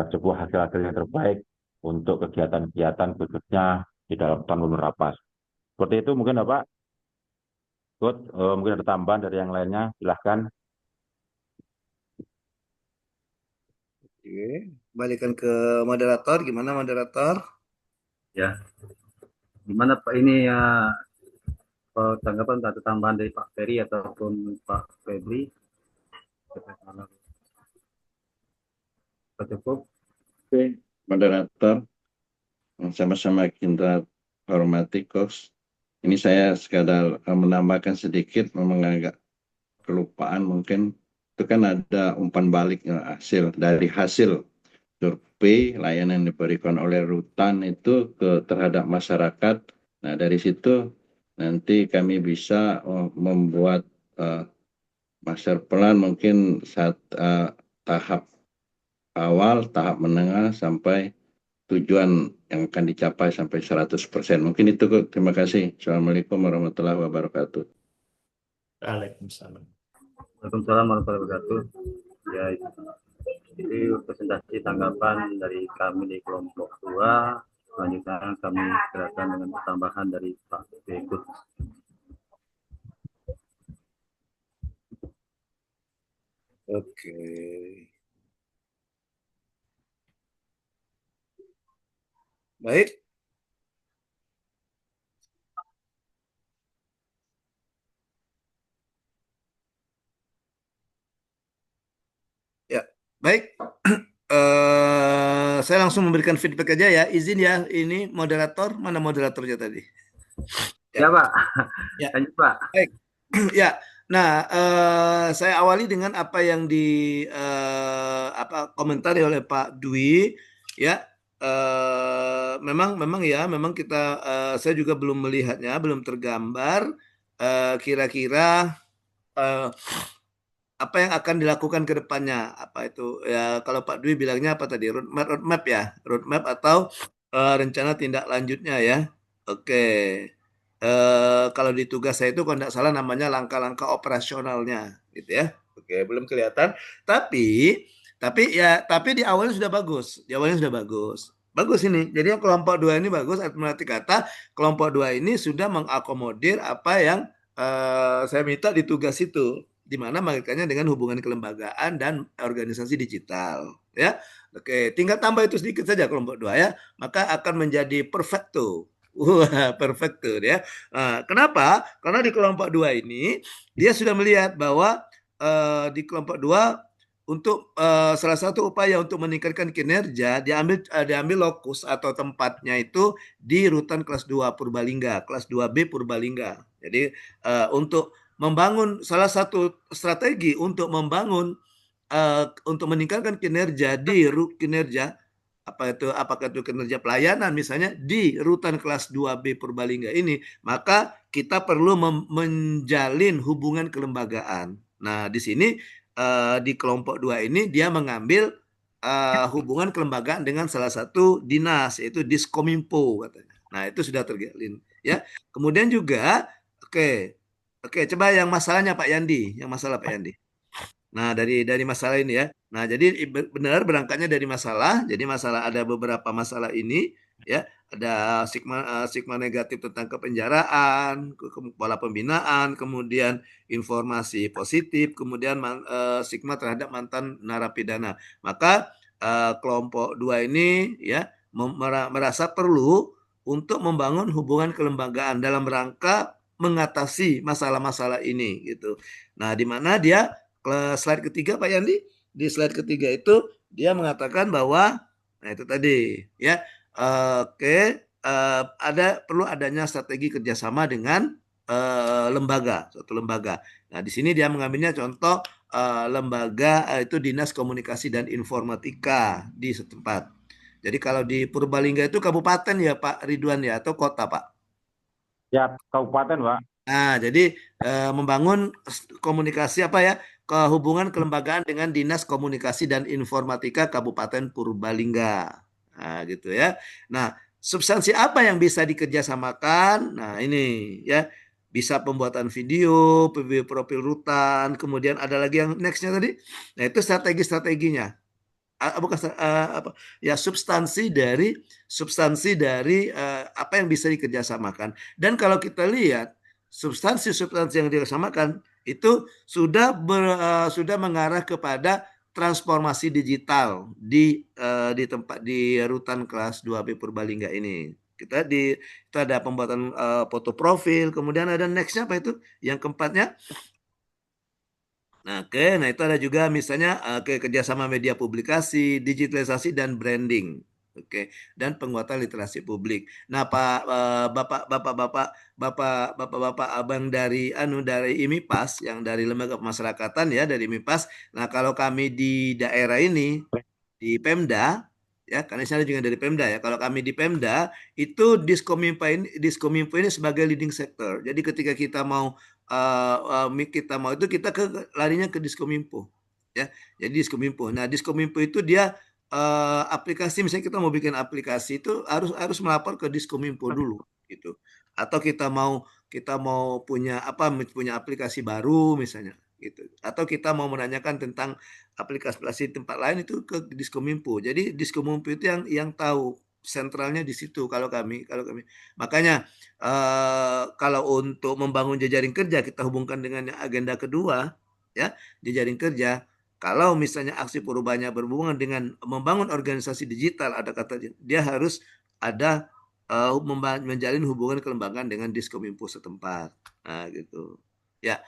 sebuah hasil-hasil yang terbaik untuk kegiatan-kegiatan khususnya di dalam rutan lapas. Seperti itu mungkin Bapak. Good. Mungkin ada tambahan dari yang lainnya, silahkan. Oke, balikan ke moderator. Gimana moderator? Ya, gimana Pak ini ya tanggapan atau tambahan dari Pak Ferry ataupun Pak Febri? Cukup. Oke, moderator, sama-sama kita hormati, Coach. Ini saya sekadar menambahkan sedikit, memang agak kelupaan mungkin. Itu kan ada umpan balik hasil survei layanan yang diberikan oleh rutan itu terhadap masyarakat. Nah, dari situ nanti kami bisa membuat master plan mungkin tahap awal, tahap menengah, sampai tujuan yang akan dicapai sampai 100%. Mungkin itu, Kok. Terima kasih. Assalamualaikum warahmatullahi wabarakatuh. Waalaikumsalam. Waalaikumsalam warahmatullahi wabarakatuh. Ya, jadi presentasi tanggapan dari kami di kelompok 2. Selanjutnya kami serahkan dengan tambahan dari Pak Begut. Oke. Baik. Ya, baik. Saya langsung memberikan feedback aja ya. Izin ya, ini moderator, mana moderatornya tadi? Ya, Pak. Ya, Lanjut, Pak. baik. Ya, nah saya awali dengan apa yang komentari oleh Pak Dwi. Ya, memang kita saya juga belum melihatnya, belum tergambar kira-kira apa yang akan dilakukan ke depannya. Apa itu ya, kalau Pak Dwi bilangnya apa tadi, roadmap ya, roadmap atau rencana tindak lanjutnya ya. Oke. Kalau di tugas saya itu kalau tidak salah namanya langkah-langkah operasionalnya gitu ya. Oke, belum kelihatan. Tapi di awalnya sudah bagus. Di awalnya sudah bagus. Bagus ini. Jadi yang kelompok 2 ini bagus, berarti kata kelompok 2 ini sudah mengakomodir apa yang saya minta di tugas itu, di mana mengaitkannya dengan hubungan kelembagaan dan organisasi digital ya. Oke, tinggal tambah itu sedikit saja kelompok 2 ya, maka akan menjadi perfecto. Wah, perfecto ya. Nah, kenapa? Karena di kelompok 2 ini dia sudah melihat bahwa di kelompok 2 untuk salah satu upaya untuk meningkatkan kinerja diambil lokus atau tempatnya itu di rutan kelas 2 Purbalingga, kelas 2B Purbalingga. Jadi untuk membangun salah satu strategi untuk membangun untuk meningkatkan kinerja kinerja apakah itu kinerja pelayanan misalnya di rutan kelas 2B Purbalingga ini, maka kita perlu menjalin hubungan kelembagaan. Nah, di sini di kelompok 2 ini dia mengambil hubungan kelembagaan dengan salah satu dinas yaitu Diskominfo katanya. Nah, itu sudah terjalin ya. Kemudian juga oke, coba yang masalahnya Pak Yandi, yang masalah Pak Yandi. Nah, dari masalah ini ya. Nah, jadi benar berangkatnya dari masalah. Jadi masalah ada beberapa masalah ini ya. Ada stigma negatif tentang kepenjaraan, kepala pembinaan, kemudian informasi positif, kemudian stigma terhadap mantan narapidana. Maka kelompok 2 ini ya merasa perlu untuk membangun hubungan kelembagaan dalam rangka mengatasi masalah-masalah ini gitu. Nah, di mana dia slide ketiga Pak Yandi, di slide ketiga itu dia mengatakan bahwa nah itu tadi ya perlu adanya strategi kerjasama dengan suatu lembaga. Nah di sini dia mengambilnya contoh lembaga itu Dinas Komunikasi dan Informatika di setempat. Jadi kalau di Purbalingga itu kabupaten ya Pak Ridwan ya atau kota Pak? Ya, kabupaten, Pak. Nah, jadi membangun komunikasi hubungan kelembagaan dengan Dinas Komunikasi dan Informatika Kabupaten Purbalingga. Nah, gitu ya. Nah, substansi apa yang bisa dikerjasamakan? Nah, ini ya. Bisa pembuatan video profil rutan, kemudian ada lagi yang nextnya tadi. Nah, itu strategi-strateginya. Substansi dari apa yang bisa dikerjasamakan. Dan kalau kita lihat substansi yang dikerjasamakan itu sudah mengarah kepada transformasi digital di tempat di rutan kelas 2B Purbalingga ini. Kita ada pembuatan foto profil, kemudian ada nextnya apa itu? Yang keempatnya. Nah, nah itu ada juga misalnya kerjasama media publikasi, digitalisasi dan branding, dan penguatan literasi publik. Nah, bapak abang dari IMIPAS yang dari lembaga pemasyarakatan ya dari IMIPAS. Nah, kalau kami di daerah ini di Pemda ya, karena saya juga dari Pemda ya. Kalau kami di Pemda itu Diskominfo ini sebagai leading sector. Jadi ketika kita mau itu kita larinya ke Diskominfo ya. Jadi Diskominfo. Nah, Diskominfo itu dia aplikasi, misalnya kita mau bikin aplikasi itu harus melapor ke Diskominfo dulu gitu. Atau kita mau punya aplikasi baru misalnya gitu. Atau kita mau menanyakan tentang aplikasi tempat lain itu ke Diskominfo. Jadi Diskominfo itu yang tahu, sentralnya di situ kalau kami. Makanya kalau untuk membangun jejaring kerja kita hubungkan dengan agenda kedua ya, jejaring kerja. Kalau misalnya aksi perubahannya berhubungan dengan membangun organisasi digital, ada kata dia harus ada menjalin hubungan kelembagaan dengan Diskominfo setempat. Nah, gitu. Ya,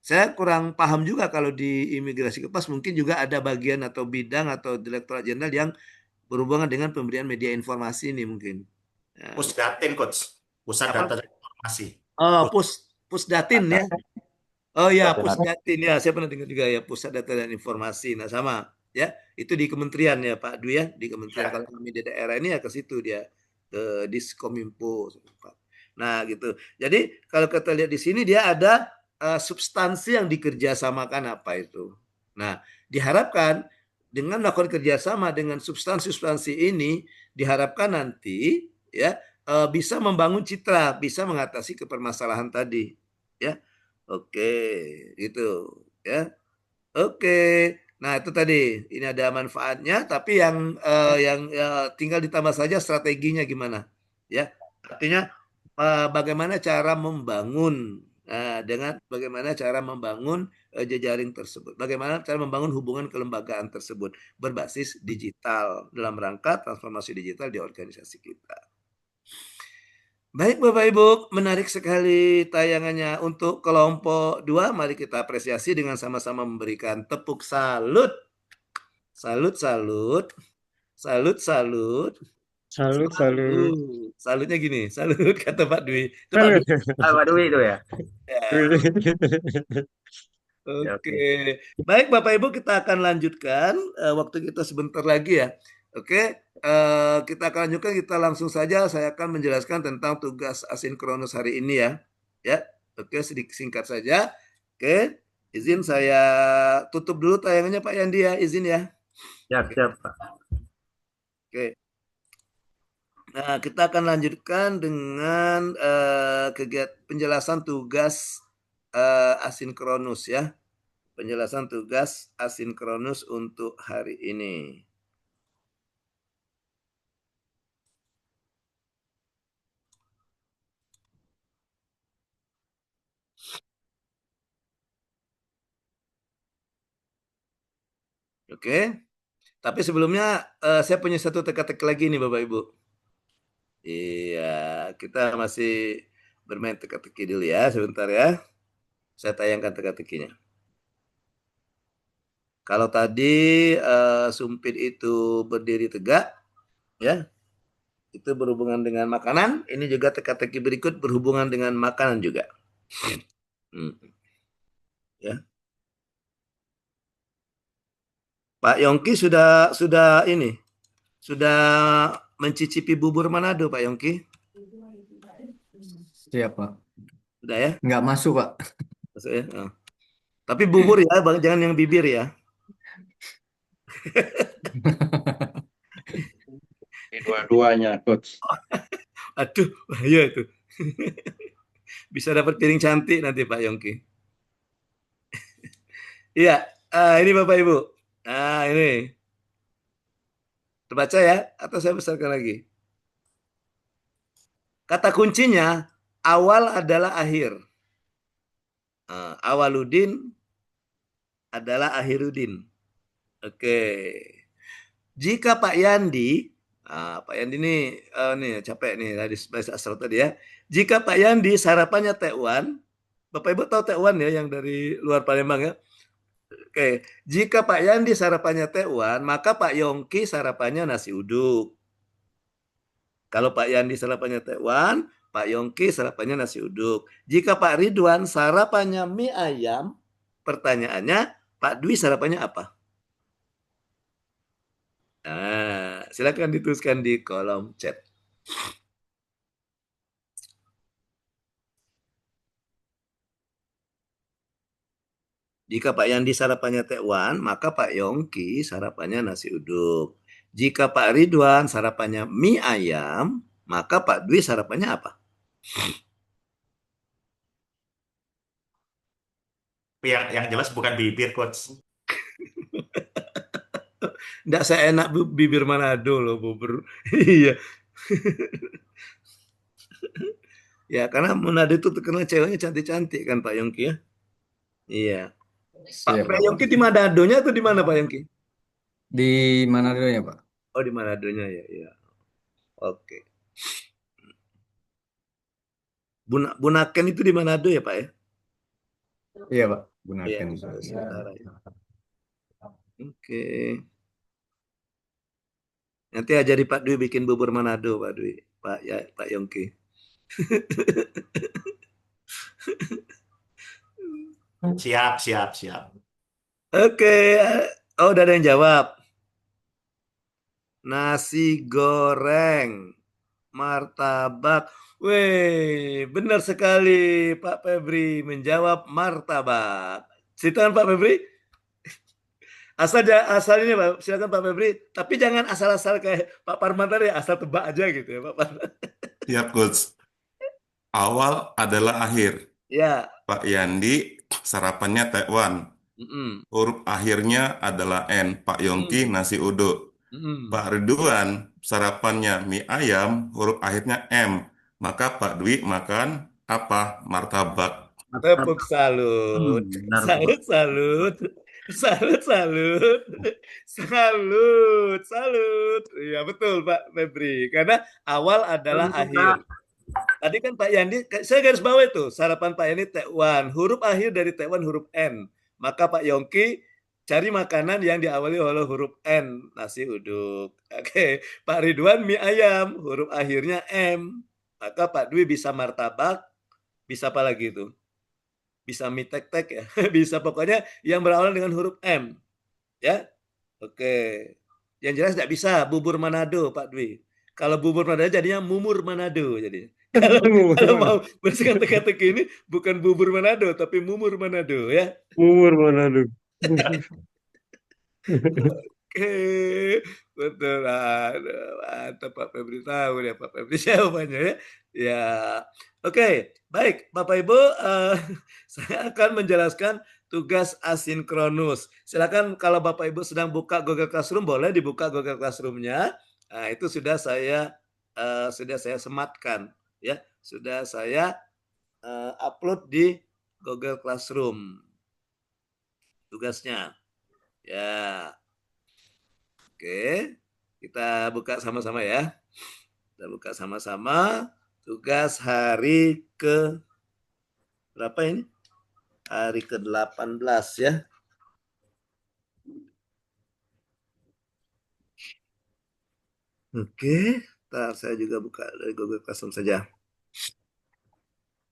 saya kurang paham juga kalau di imigrasi Kepas mungkin juga ada bagian atau bidang atau direktorat jenderal yang berhubungan dengan pemberian media informasi ini mungkin. Ya. Pusdatin, Coach. Pusat Apa? Data dan Informasi. Oh, Pusdatin ya. Oh ya, Pusdatin ada. Pusdatin ya. Saya pernah dengar juga ya, Pusat Data dan Informasi. Nah, sama ya. Itu di kementerian ya, Pak Dwi ya, di kementerian. Kalau kami di daerah ini ya ke situ dia, ke Diskominfo. Nah, gitu. Jadi kalau kita lihat di sini dia ada substansi yang dikerjasamakan apa itu. Nah, diharapkan dengan melakukan kerjasama dengan substansi-substansi ini, diharapkan nanti ya bisa membangun citra, bisa mengatasi kepermasalahan tadi. Ya, oke, gitu. Ya, oke. Nah, itu tadi. Ini ada manfaatnya, tapi yang tinggal ditambah saja strateginya gimana. Ya, artinya bagaimana cara membangun dengan bagaimana cara membangun jejaring tersebut. Bagaimana cara membangun hubungan kelembagaan tersebut berbasis digital dalam rangka transformasi digital di organisasi kita. Baik Bapak Ibu, menarik sekali tayangannya. Untuk kelompok 2, mari kita apresiasi dengan sama-sama memberikan tepuk salut. Salut, salut. Salut, salut. Salut, salut. Salutnya gini, salut kata Pak Dwi. Itu Pak Salut. Dwi. Pak Dwi itu ya. Oke. Baik Bapak Ibu, kita akan lanjutkan waktu kita sebentar lagi ya. Oke, kita akan lanjutkan, kita langsung saja saya akan menjelaskan tentang tugas asinkronus hari ini ya. Ya, oke, sedikit singkat saja. Oke, izin saya tutup dulu tayangannya Pak Yandi ya, izin ya. Siap, Pak. Oke. Nah, kita akan lanjutkan dengan kegiatan penjelasan tugas asinkronus ya. Penjelasan tugas asinkronus untuk hari ini. Oke. Tapi sebelumnya saya punya satu teka-teki lagi nih Bapak Ibu. Iya, kita masih bermain teka-teki dulu ya, sebentar ya. Saya tayangkan teka-tekinya. Kalau tadi sumpit itu berdiri tegak, ya, itu berhubungan dengan makanan. Ini juga teka-teki berikut berhubungan dengan makanan juga. Ya. Pak Yongki sudah mencicipi bubur Manado, Pak Yongki? Siap, Pak. Sudah ya? Nggak masuk, Pak. Masuk ya? Oh. Tapi bubur ya, jangan yang bibir ya. Dua-duanya, Coach. Aduh, bahaya itu. Bisa dapat piring cantik nanti Pak Yongki. Iya, ini Bapak Ibu. Nah, ini. Terbaca ya? Atau saya besarkan lagi? Kata kuncinya, awal adalah akhir. Awaludin adalah akhirudin. Oke. Jika Pak Yandi, Pak Yandi nih capek nih tadi bahasa asal tadi ya. Jika Pak Yandi sarapannya tekwan, Bapak Ibu tahu tekwan ya yang dari luar Palembang ya. Oke, jika Pak Yandi sarapannya tekwan, maka Pak Yongki sarapannya nasi uduk. Kalau Pak Yandi sarapannya tekwan, Pak Yongki sarapannya nasi uduk. Jika Pak Ridwan sarapannya mie ayam, pertanyaannya Pak Dwi sarapannya apa? Nah, silakan dituliskan di kolom chat. Jika Pak Yandi sarapannya tekwan, maka Pak Yongki sarapannya nasi uduk. Jika Pak Ridwan sarapannya mie ayam, maka Pak Dwi sarapannya apa? Yang jelas bukan bibir, Coach. Nggak seenak bibir Manado loh, bubur. Iya. Ya, karena Manado itu terkenal ceweknya cantik-cantik kan Pak Yongki ya? Iya. Pak Siap, Pak Bapak. Yongki di Manadonya atau di mana Pak Yongki? Di mana dulu ya, Pak? Oh di Manadonya ya, ya. Oke. Bunaken itu di Manado ya Pak ya? Iya, Pak. Iya, Gunakan. di Sulawesi Utara ya. Oke. Nanti ajari Pak Dwi bikin bubur Manado, Pak Dwi. Pak ya, Pak Yongki. Siap, siap, siap. Oke. Oh, udah ada yang jawab. Nasi goreng, martabak. Weh, benar sekali Pak Febri menjawab martabak. Silakan Pak Febri. Asal ini Pak, silakan Pak Febri. Tapi jangan asal-asal kayak Pak Parman tadi, asal tebak aja gitu ya Pak Parman. Siap, Coach. Awal adalah akhir. Ya. Pak Yandi, sarapannya tekwan. Mm-mm. Huruf akhirnya adalah N. Pak Yongki, nasi uduk. Mm-mm. Pak Ridwan, sarapannya mie ayam, huruf akhirnya M. Maka Pak Dwi makan apa? Martabak. Tepuk salut. Benar, Salut, salut. Salut, salut. Salut, salut. Iya, betul Pak Febri. Karena awal adalah akhir. Tadi kan Pak Yandi, saya garis bawah itu, sarapan Pak Yandi tekwan. Huruf akhir dari tekwan huruf N. Maka Pak Yongki cari makanan yang diawali oleh huruf N. Nasi uduk. Oke. Pak Ridwan mie ayam. Huruf akhirnya M. Maka Pak Dwi bisa martabak. Bisa apa lagi itu? Bisa mie tek-tek ya. Bisa pokoknya yang berawal dengan huruf M. Ya. Oke. Yang jelas tidak bisa bubur Manado Pak Dwi. Kalau bubur Manado jadinya mumur Manado jadi. Kalau mau bersihkan teka-teki ini bukan bubur Manado tapi mumur Manado ya. Umur Manado. Oke, betul. Aduh, mantap Pak Febri tahu ya Pak Febri jawabannya ya. Ya, oke, baik Bapak Ibu, saya akan menjelaskan tugas asinkronus. Silakan kalau Bapak Ibu sedang buka Google Classroom boleh dibuka Google Classroom-nya. Nah, itu sudah saya sematkan ya, sudah saya upload di Google Classroom tugasnya. Ya. Oke, kita buka sama-sama ya. Kita buka sama-sama. Tugas hari ke berapa ini? Hari ke-18 ya. Oke, saya juga buka dari Google Classroom saja.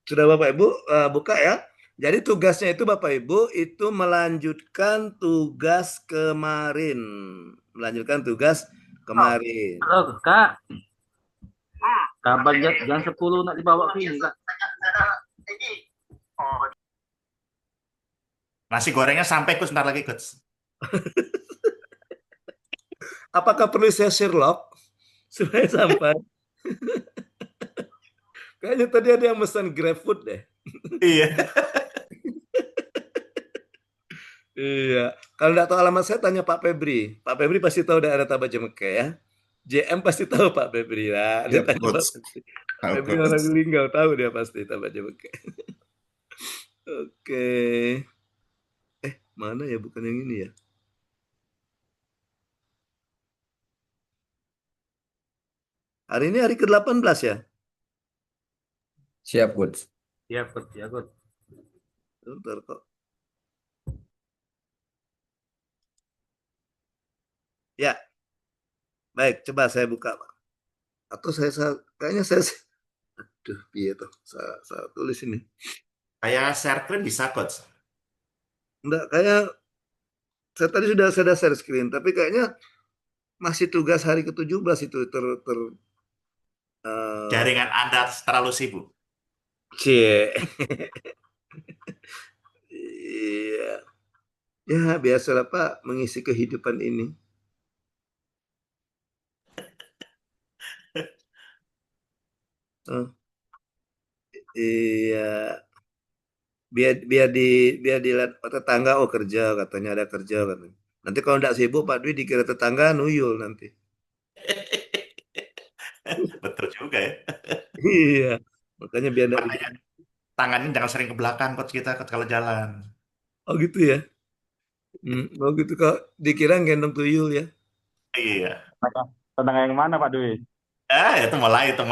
Sudah Bapak Ibu buka ya. Jadi tugasnya itu Bapak Ibu itu melanjutkan tugas kemarin. Melanjutkan tugas kemarin. Halo, Kak. Kapan jam 10 nak dibawa ke sini, Kak? Nasi gorengnya sampai Coach, sebentar lagi Coach. Apakah perlu saya Sherlock supaya sampai? Kayaknya tadi ada yang pesan GrabFood deh. Iya. Iya. Kalau nggak tahu alamat saya tanya Pak Febri. Pak Febri pasti tahu daerah Tabajemeke ya. JM pasti tahu Pak Febri lah. Dia Siap, tanya Pak Coach. Febri. Pak Tahu, Febri Coach. orang Linggau tahu dia pasti Tabajemeke. Oke. Mana ya bukan yang ini ya? Hari ini hari ke-18 ya? Siap, Coach. Iya, Coach. Ya, Coach. Bentar kok. Ya. Baik, coba saya buka, Pak. Atau kayaknya saya aduh, iya tuh. Saya tulis ini. Kayak share screen bisa Coach. Enggak, kayak saya tadi sudah share screen, tapi kayaknya masih tugas hari ke-17 itu Jaringan Anda terlalu sibuk. Cie. Iya. Ya, biasalah Pak mengisi kehidupan ini. Oh. Iya. Biar dilihat tetangga oh kerja katanya ada kerja katanya. Nanti kalau enggak sibuk Pak Dwi dikira tetangga nuyul nanti. Betul juga ya. Iya. Makanya biar enggak Makanya tangannya jangan sering ke belakang Coach kita Coach, kalau jalan. Oh gitu ya. Oh gitu kok dikira gendong tuyul ya. Iya. Tentang yang mana Pak Dwi? Itu mulai itu. Tentang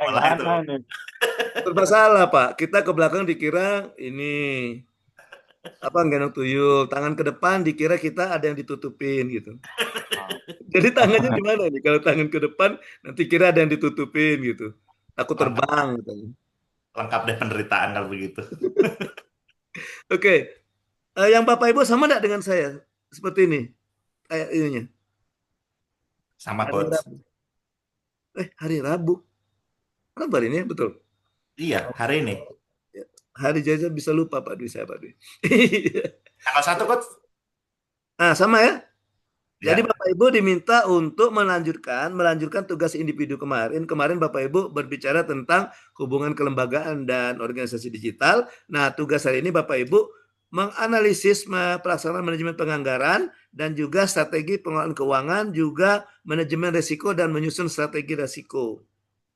yang Mulai itu. mana nih? Bermasalah Pak, kita ke belakang dikira ini apa gendong tuyul, tangan ke depan dikira kita ada yang ditutupin gitu. Jadi tangannya gimana nih? Kalau tangan ke depan nanti kira ada yang ditutupin gitu. Takut Lengkap, terbang gitu. lengkap deh penderitaan kalau begitu. Oke, yang Bapak Ibu sama enggak dengan saya? Seperti ini. Kayak ininya. Sama Hari coach. Rabu. Hari Rabu. Rabu hari ini betul. Iya, hari ini. Hari Jaja bisa lupa Pak Dwi, saya Pak Dwi. Tanggal 1 coach. Nah, sama ya. Jadi Ya. Bapak Ibu diminta untuk melanjutkan tugas individu kemarin. Kemarin Bapak Ibu berbicara tentang hubungan kelembagaan dan organisasi digital. Nah, tugas hari ini Bapak Ibu menganalisis pelaksanaan manajemen penganggaran dan juga strategi pengelolaan keuangan, juga manajemen risiko dan menyusun strategi risiko.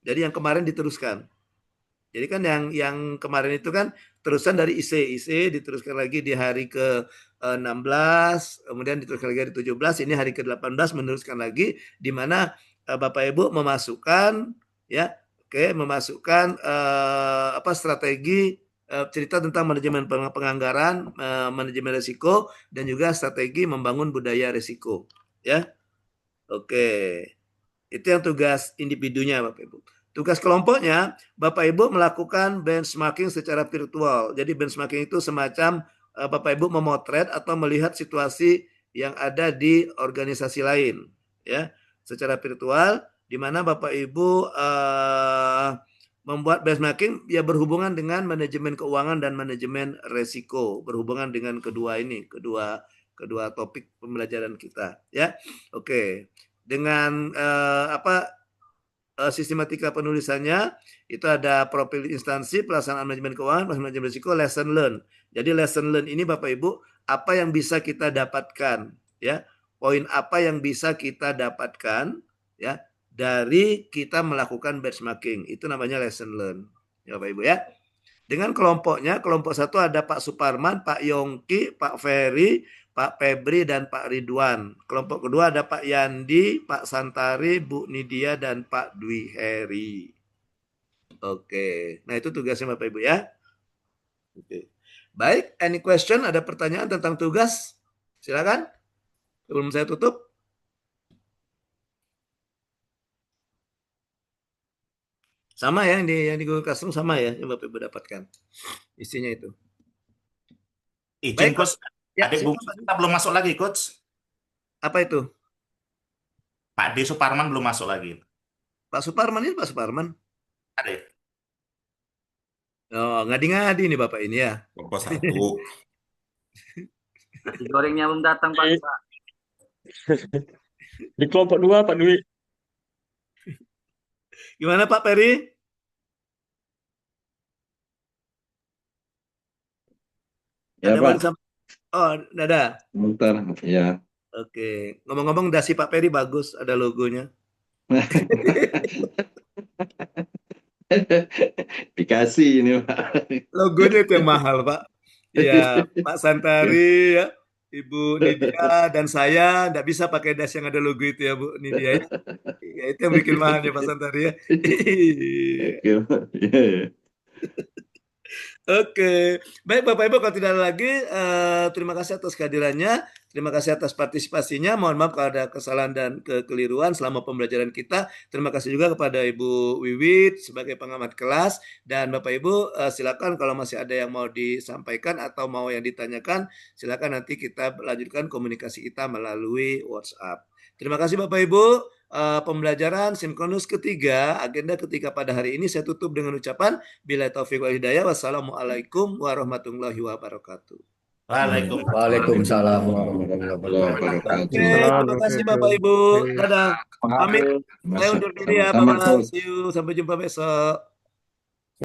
Jadi yang kemarin diteruskan. Jadi kan yang kemarin itu kan terusan dari IC diteruskan lagi di hari ke-16, kemudian diteruskan lagi di 17, ini hari ke-18 meneruskan lagi di mana Bapak Ibu memasukkan strategi cerita tentang manajemen penganggaran, manajemen risiko dan juga strategi membangun budaya risiko, ya. Oke. Itu yang tugas individunya Bapak Ibu. Tugas kelompoknya, Bapak Ibu melakukan benchmarking secara virtual. Jadi benchmarking itu semacam Bapak Ibu memotret atau melihat situasi yang ada di organisasi lain, ya, secara virtual, di mana Bapak Ibu membuat benchmarking ya berhubungan dengan manajemen keuangan dan manajemen resiko, berhubungan dengan kedua topik pembelajaran kita, ya. Oke. Dengan sistematika penulisannya itu ada profil instansi, pelaksanaan manajemen keuangan, pelaksanaan manajemen risiko, lesson learn. Jadi lesson learn ini Bapak Ibu, apa yang bisa kita dapatkan, ya, poin apa yang bisa kita dapatkan, ya, dari kita melakukan benchmarking, itu namanya lesson learn, ya Bapak Ibu ya. Dengan kelompoknya, kelompok 1 ada Pak Suparman, Pak Yongki, Pak Ferry, Pak Febri, dan Pak Ridwan. Kelompok kedua ada Pak Yandi, Pak Santari, Bu Nidia, dan Pak Dwi Heri. Oke, nah itu tugasnya Bapak Ibu ya. Oke. Baik, any question? Ada pertanyaan tentang tugas? Silakan. Sebelum saya tutup. Sama ya, yang di Google Classroom sama ya, yang Bapak Ibu dapatkan. Isinya itu. Izin coach, Ya, adik bungsu kita belum masuk lagi coach. Apa itu? Pak D. Suparman belum masuk lagi. Pak Suparman ini Pak Suparman. Ada. Oh, ngadi-ngadi nih Bapak ini ya. Kelompok 1. Nasi gorengnya belum datang Pak. Di kelompok 2 Pak Dwi. Gimana Pak Peri? Ya Ada Pak, Oh, ada. bentar. Ya. Oke. Ngomong-ngomong dasi Pak Peri bagus, ada logonya. Dikasih ini Pak. Logonya itu yang mahal Pak. Ya, Pak Santari ya, Ibu Nidia dan saya nggak bisa pakai das yang ada logo itu ya Bu Nidia ya. Ya, itu yang bikin mahal ya Pak Santari ya. Oke, Pak. Iya, iya. Oke, baik Bapak Ibu, kalau tidak ada lagi, terima kasih atas kehadirannya, terima kasih atas partisipasinya. Mohon maaf kalau ada kesalahan dan kekeliruan selama pembelajaran kita. Terima kasih juga kepada Ibu Wiwit sebagai pengamat kelas, dan Bapak Ibu silakan kalau masih ada yang mau disampaikan atau mau yang ditanyakan, silakan nanti kita lanjutkan komunikasi kita melalui WhatsApp. Terima kasih Bapak Ibu. Pembelajaran sinkronus ketiga, agenda ketiga pada hari ini saya tutup dengan ucapan billahi taufiq wal hidayah. Wassalamualaikum warahmatullahi wabarakatuh. Waalaikumsalam warahmatullahi wabarakatuh. Oke, terima kasih Bapak Ibu. Dadah. Pamit. Saya undur diri ya, Bapak. See you. Sampai jumpa besok.